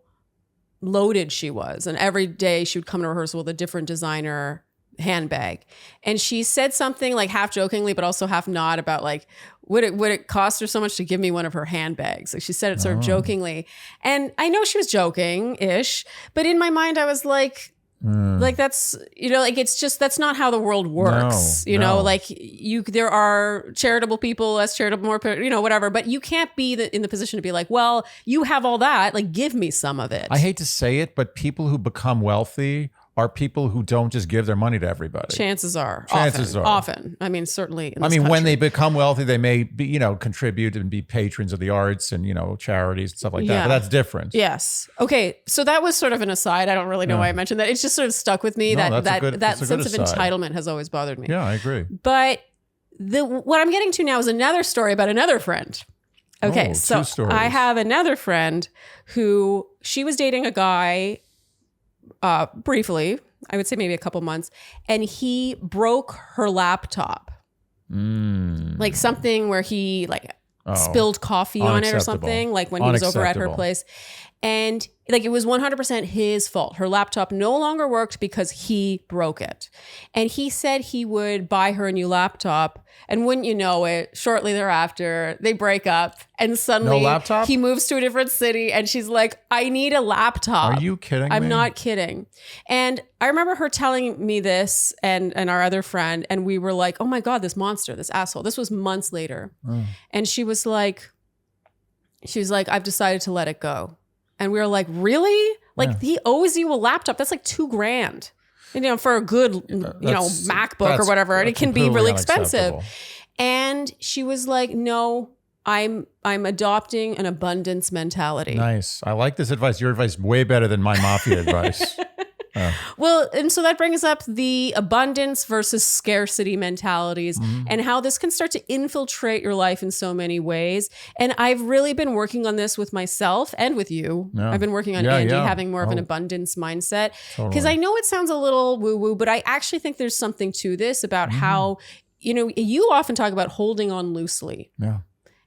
Speaker 2: loaded she was. And every day she would come to rehearsal with a different designer handbag. And she said something like half jokingly, but also half not, about like, would it cost her so much to give me one of her handbags? Like, she said it sort of jokingly. And I know she was joking-ish, but in my mind I was like, like, that's, it's just, that's not how the world works. There are charitable people, less charitable, more, whatever, but you can't be in the position to be like, well, you have all that, like, give me some of it.
Speaker 1: I hate to say it, but people who become wealthy are people who don't just give their money to everybody.
Speaker 2: Chances are. Often. I mean, certainly in this
Speaker 1: when
Speaker 2: country.
Speaker 1: they become wealthy, they may be, contribute and be patrons of the arts and, charities and stuff like that. But that's different.
Speaker 2: Yes. Okay. So that was sort of an aside. I don't really know why I mentioned that. It's just sort of stuck with me. That sense of entitlement has always bothered me.
Speaker 1: Yeah, I agree.
Speaker 2: But what I'm getting to now is another story about another friend. Okay. So I have another friend who, she was dating a guy briefly, I would say maybe a couple months, and he broke her laptop. Like something where he spilled coffee on it or something, like when he was over at her place. And like, it was 100% his fault. Her laptop no longer worked because he broke it. And he said he would buy her a new laptop. And wouldn't you know it, shortly thereafter, they break up. And suddenly he moves to a different city. And she's like, I need a laptop.
Speaker 1: Are you kidding me?
Speaker 2: I'm not kidding. And I remember her telling me this and our other friend. And we were like, oh my God, this monster, this asshole. This was months later. And she was like, I've decided to let it go. And we were like, really? Like, he owes you a laptop. That's like $2,000, for a good, MacBook or whatever. And it can be really expensive. And she was like, no, I'm adopting an abundance mentality.
Speaker 1: Nice. I like this advice. Your advice is way better than my mafia advice.
Speaker 2: Well, and so that brings up the abundance versus scarcity mentalities and how this can start to infiltrate your life in so many ways. And I've really been working on this with myself and with you.
Speaker 1: Yeah.
Speaker 2: I've been working on Andy having more of an abundance mindset. Because I know it sounds a little woo-woo, but I actually think there's something to this about how, you often talk about holding on loosely.
Speaker 1: Yeah.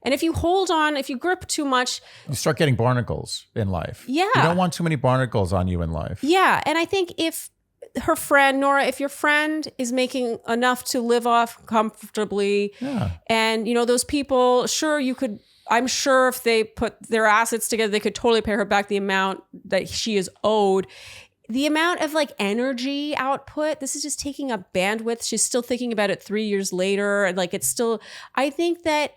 Speaker 2: And if you hold on, if you grip too much,
Speaker 1: you start getting barnacles in life.
Speaker 2: Yeah.
Speaker 1: You don't want too many barnacles on you in life.
Speaker 2: Yeah. And I think if her friend, Nora, if your friend is making enough to live off comfortably, and, those people, sure, I'm sure if they put their assets together, they could totally pay her back the amount that she is owed. The amount of energy output, this is just taking up bandwidth. She's still thinking about it 3 years later. And I think that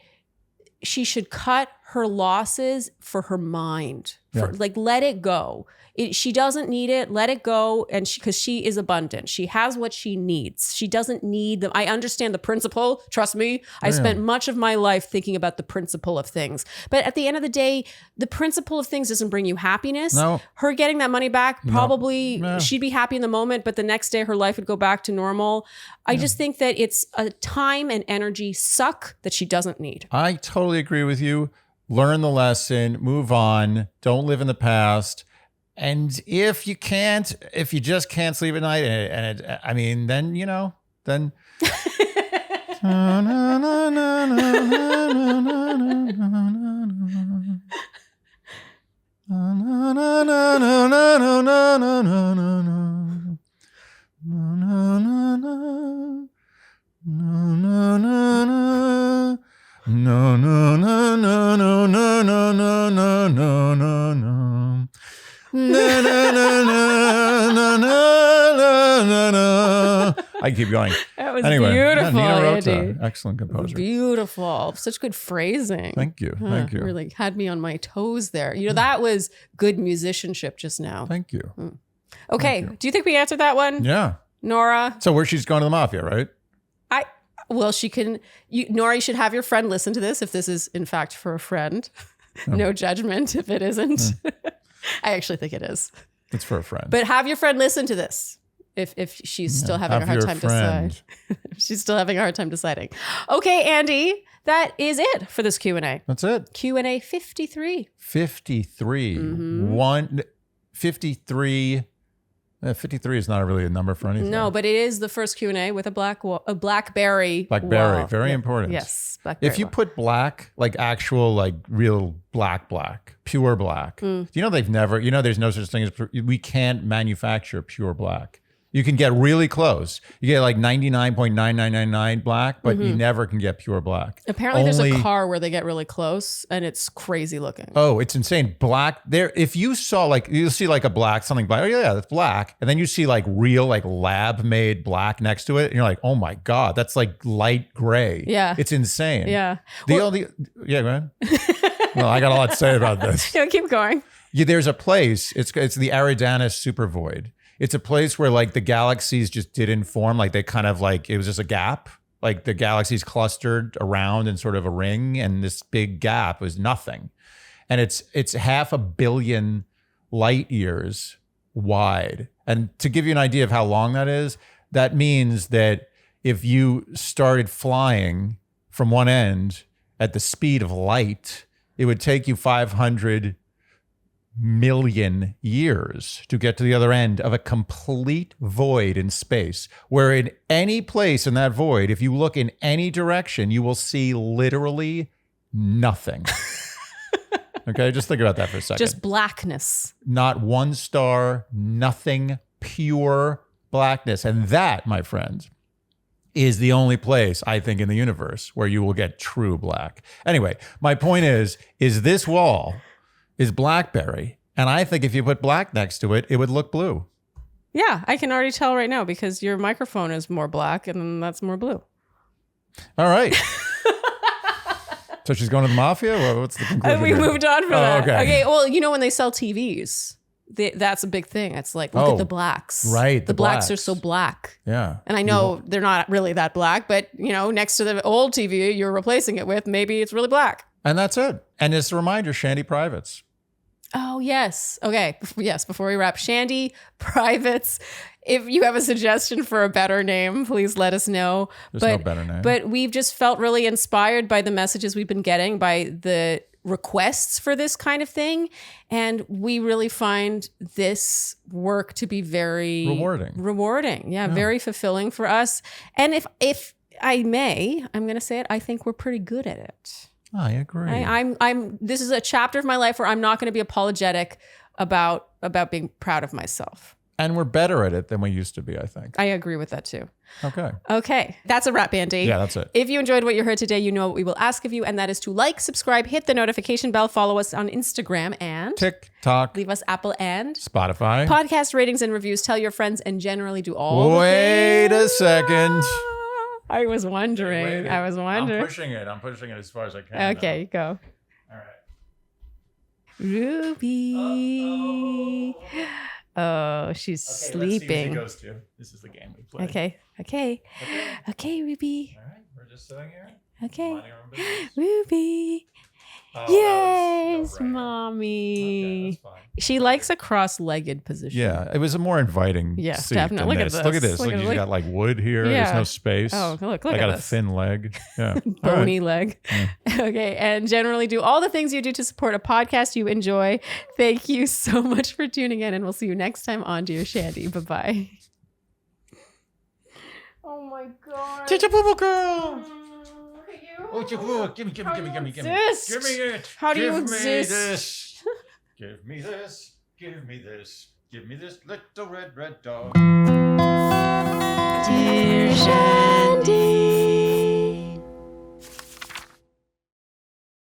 Speaker 2: she should cut her losses for her mind. Let it go. She doesn't need it. Let it go. And because she is abundant. She has what she needs. She doesn't need them. I understand the principle. Trust me. I spent much of my life thinking about the principle of things. But at the end of the day, the principle of things doesn't bring you happiness.
Speaker 1: No.
Speaker 2: Her getting that money back, probably she'd be happy in the moment, but the next day her life would go back to normal. I just think that it's a time and energy suck that she doesn't need.
Speaker 1: I totally agree with you. Learn the lesson, move on, don't live in the past. And if you just can't sleep at night, then. I keep going.
Speaker 2: That was beautiful,
Speaker 1: Nina Rota,
Speaker 2: Andy.
Speaker 1: Excellent composer.
Speaker 2: Beautiful. Such good phrasing.
Speaker 1: Thank you. Thank you.
Speaker 2: Really had me on my toes there. That was good musicianship just now.
Speaker 1: Thank you.
Speaker 2: Okay. Do you think we answered that one?
Speaker 1: Yeah.
Speaker 2: Nora?
Speaker 1: So where she's going to the mafia, right?
Speaker 2: She can. Nora, you should have your friend listen to this if this is in fact for a friend. No judgment if it isn't. I actually think it is.
Speaker 1: It's for a friend.
Speaker 2: But have your friend listen to this if she's still having a hard time deciding. She's still having a hard time deciding. Okay, Andy, that is it for this Q&A.
Speaker 1: That's it.
Speaker 2: Q&A 53.
Speaker 1: 53. 53. 53 is not really a number for anything.
Speaker 2: No, but it is the first Q&A with a blackberry.
Speaker 1: Blackberry,
Speaker 2: wall.
Speaker 1: very important.
Speaker 2: Yes, blackberry.
Speaker 1: If you put black, actual, real black, pure black. They've never, there's no such thing as, we can't manufacture pure black. You can get really close. You get 99.9999 black, but you never can get pure black.
Speaker 2: Apparently there's a car where they get really close and it's crazy looking.
Speaker 1: Oh, it's insane. Black there. If you saw you'll see a black, something black. Oh yeah, that's black. And then you see real, lab made black next to it. And you're like, oh my God, that's light gray.
Speaker 2: Yeah.
Speaker 1: It's insane.
Speaker 2: Yeah.
Speaker 1: Go ahead. Well, I got a lot to say about this.
Speaker 2: Keep going.
Speaker 1: Yeah, there's a place. It's the Eridanus supervoid. It's a place where the galaxies just didn't form. They kind of it was just a gap. The galaxies clustered around in sort of a ring, and this big gap was nothing. And it's 500 million light years wide. And to give you an idea of how long that is, that means that if you started flying from one end at the speed of light, it would take you 500 million years to get to the other end of a complete void in space, where in any place in that void, if you look in any direction, you will see literally nothing. Okay, just think about that for a second.
Speaker 2: Just blackness.
Speaker 1: Not one star, nothing, pure blackness. And that, my friends, is the only place, I think, in the universe where you will get true black. Anyway, my point is this wall is blackberry. And I think if you put black next to it, it would look blue.
Speaker 2: Yeah, I can already tell right now because your microphone is more black and that's more blue.
Speaker 1: All right. So she's going to the mafia? What's the conclusion?
Speaker 2: We moved on from that.
Speaker 1: Okay.
Speaker 2: Well, when they sell TVs, that's a big thing. It's look at the blacks.
Speaker 1: Right.
Speaker 2: The blacks are so black.
Speaker 1: Yeah.
Speaker 2: And I know they're not really that black, but, next to the old TV you're replacing it with, maybe it's really black.
Speaker 1: And that's it. And it's a reminder, Shandy Privates.
Speaker 2: Oh, yes. Okay. Yes. Before we wrap, Shandy, privates. If you have a suggestion for a better name, please let us know.
Speaker 1: There's no better name.
Speaker 2: But we've just felt really inspired by the messages we've been getting, by the requests for this kind of thing. And we really find this work to be very rewarding. Yeah. Very fulfilling for us. And if I may, I'm going to say it, I think we're pretty good at it.
Speaker 1: I agree.
Speaker 2: This is a chapter of my life where I'm not going to be apologetic about being proud of myself.
Speaker 1: And we're better at it than we used to be, I think.
Speaker 2: I agree with that too.
Speaker 1: Okay.
Speaker 2: That's a wrap, Andy.
Speaker 1: Yeah, that's it.
Speaker 2: If you enjoyed what you heard today, you know what we will ask of you, and that is to like, subscribe, hit the notification bell, follow us on Instagram, and
Speaker 1: TikTok,
Speaker 2: leave us Apple and
Speaker 1: Spotify,
Speaker 2: podcast ratings and reviews. Tell your friends, and generally do all
Speaker 1: Wait a second.
Speaker 2: I was wondering.
Speaker 1: I'm pushing it as far as I can.
Speaker 2: Okay, go.
Speaker 1: All right.
Speaker 2: Ruby. Oh, she's sleeping.
Speaker 1: Let's see who she goes to. This is the game we play.
Speaker 2: Okay, Ruby.
Speaker 1: All right, we're just sitting here.
Speaker 2: Okay.
Speaker 1: Minding our own business.
Speaker 2: Ruby.
Speaker 1: Oh,
Speaker 2: Yes,
Speaker 1: no-brainer.
Speaker 2: Mommy.
Speaker 1: Okay, that's fine.
Speaker 2: She likes a cross-legged position.
Speaker 1: Yeah, it was a more inviting
Speaker 2: Yes,
Speaker 1: seat
Speaker 2: definitely.
Speaker 1: than
Speaker 2: Look at
Speaker 1: this.
Speaker 2: this.
Speaker 1: Look at this.
Speaker 2: Look
Speaker 1: Look,
Speaker 2: at-
Speaker 1: you
Speaker 2: look-
Speaker 1: got like wood here.
Speaker 2: Yeah.
Speaker 1: There's no space.
Speaker 2: Oh, look
Speaker 1: I
Speaker 2: at
Speaker 1: got a
Speaker 2: this.
Speaker 1: thin leg. Yeah.
Speaker 2: Bony leg. Okay. And generally do all the things you do to support a podcast you enjoy. Thank you so much for tuning in, and we'll see you next time on Dear Shandy. Bye-bye. Oh my God.
Speaker 1: Teacher Bubble Girl.
Speaker 2: Oh,
Speaker 1: Give me.
Speaker 2: How do you
Speaker 1: Give me it.
Speaker 2: How do you
Speaker 1: Give
Speaker 2: exist?
Speaker 1: Me this. Give me this. Give me this. Give me this little red dog.
Speaker 2: Dear Shandy.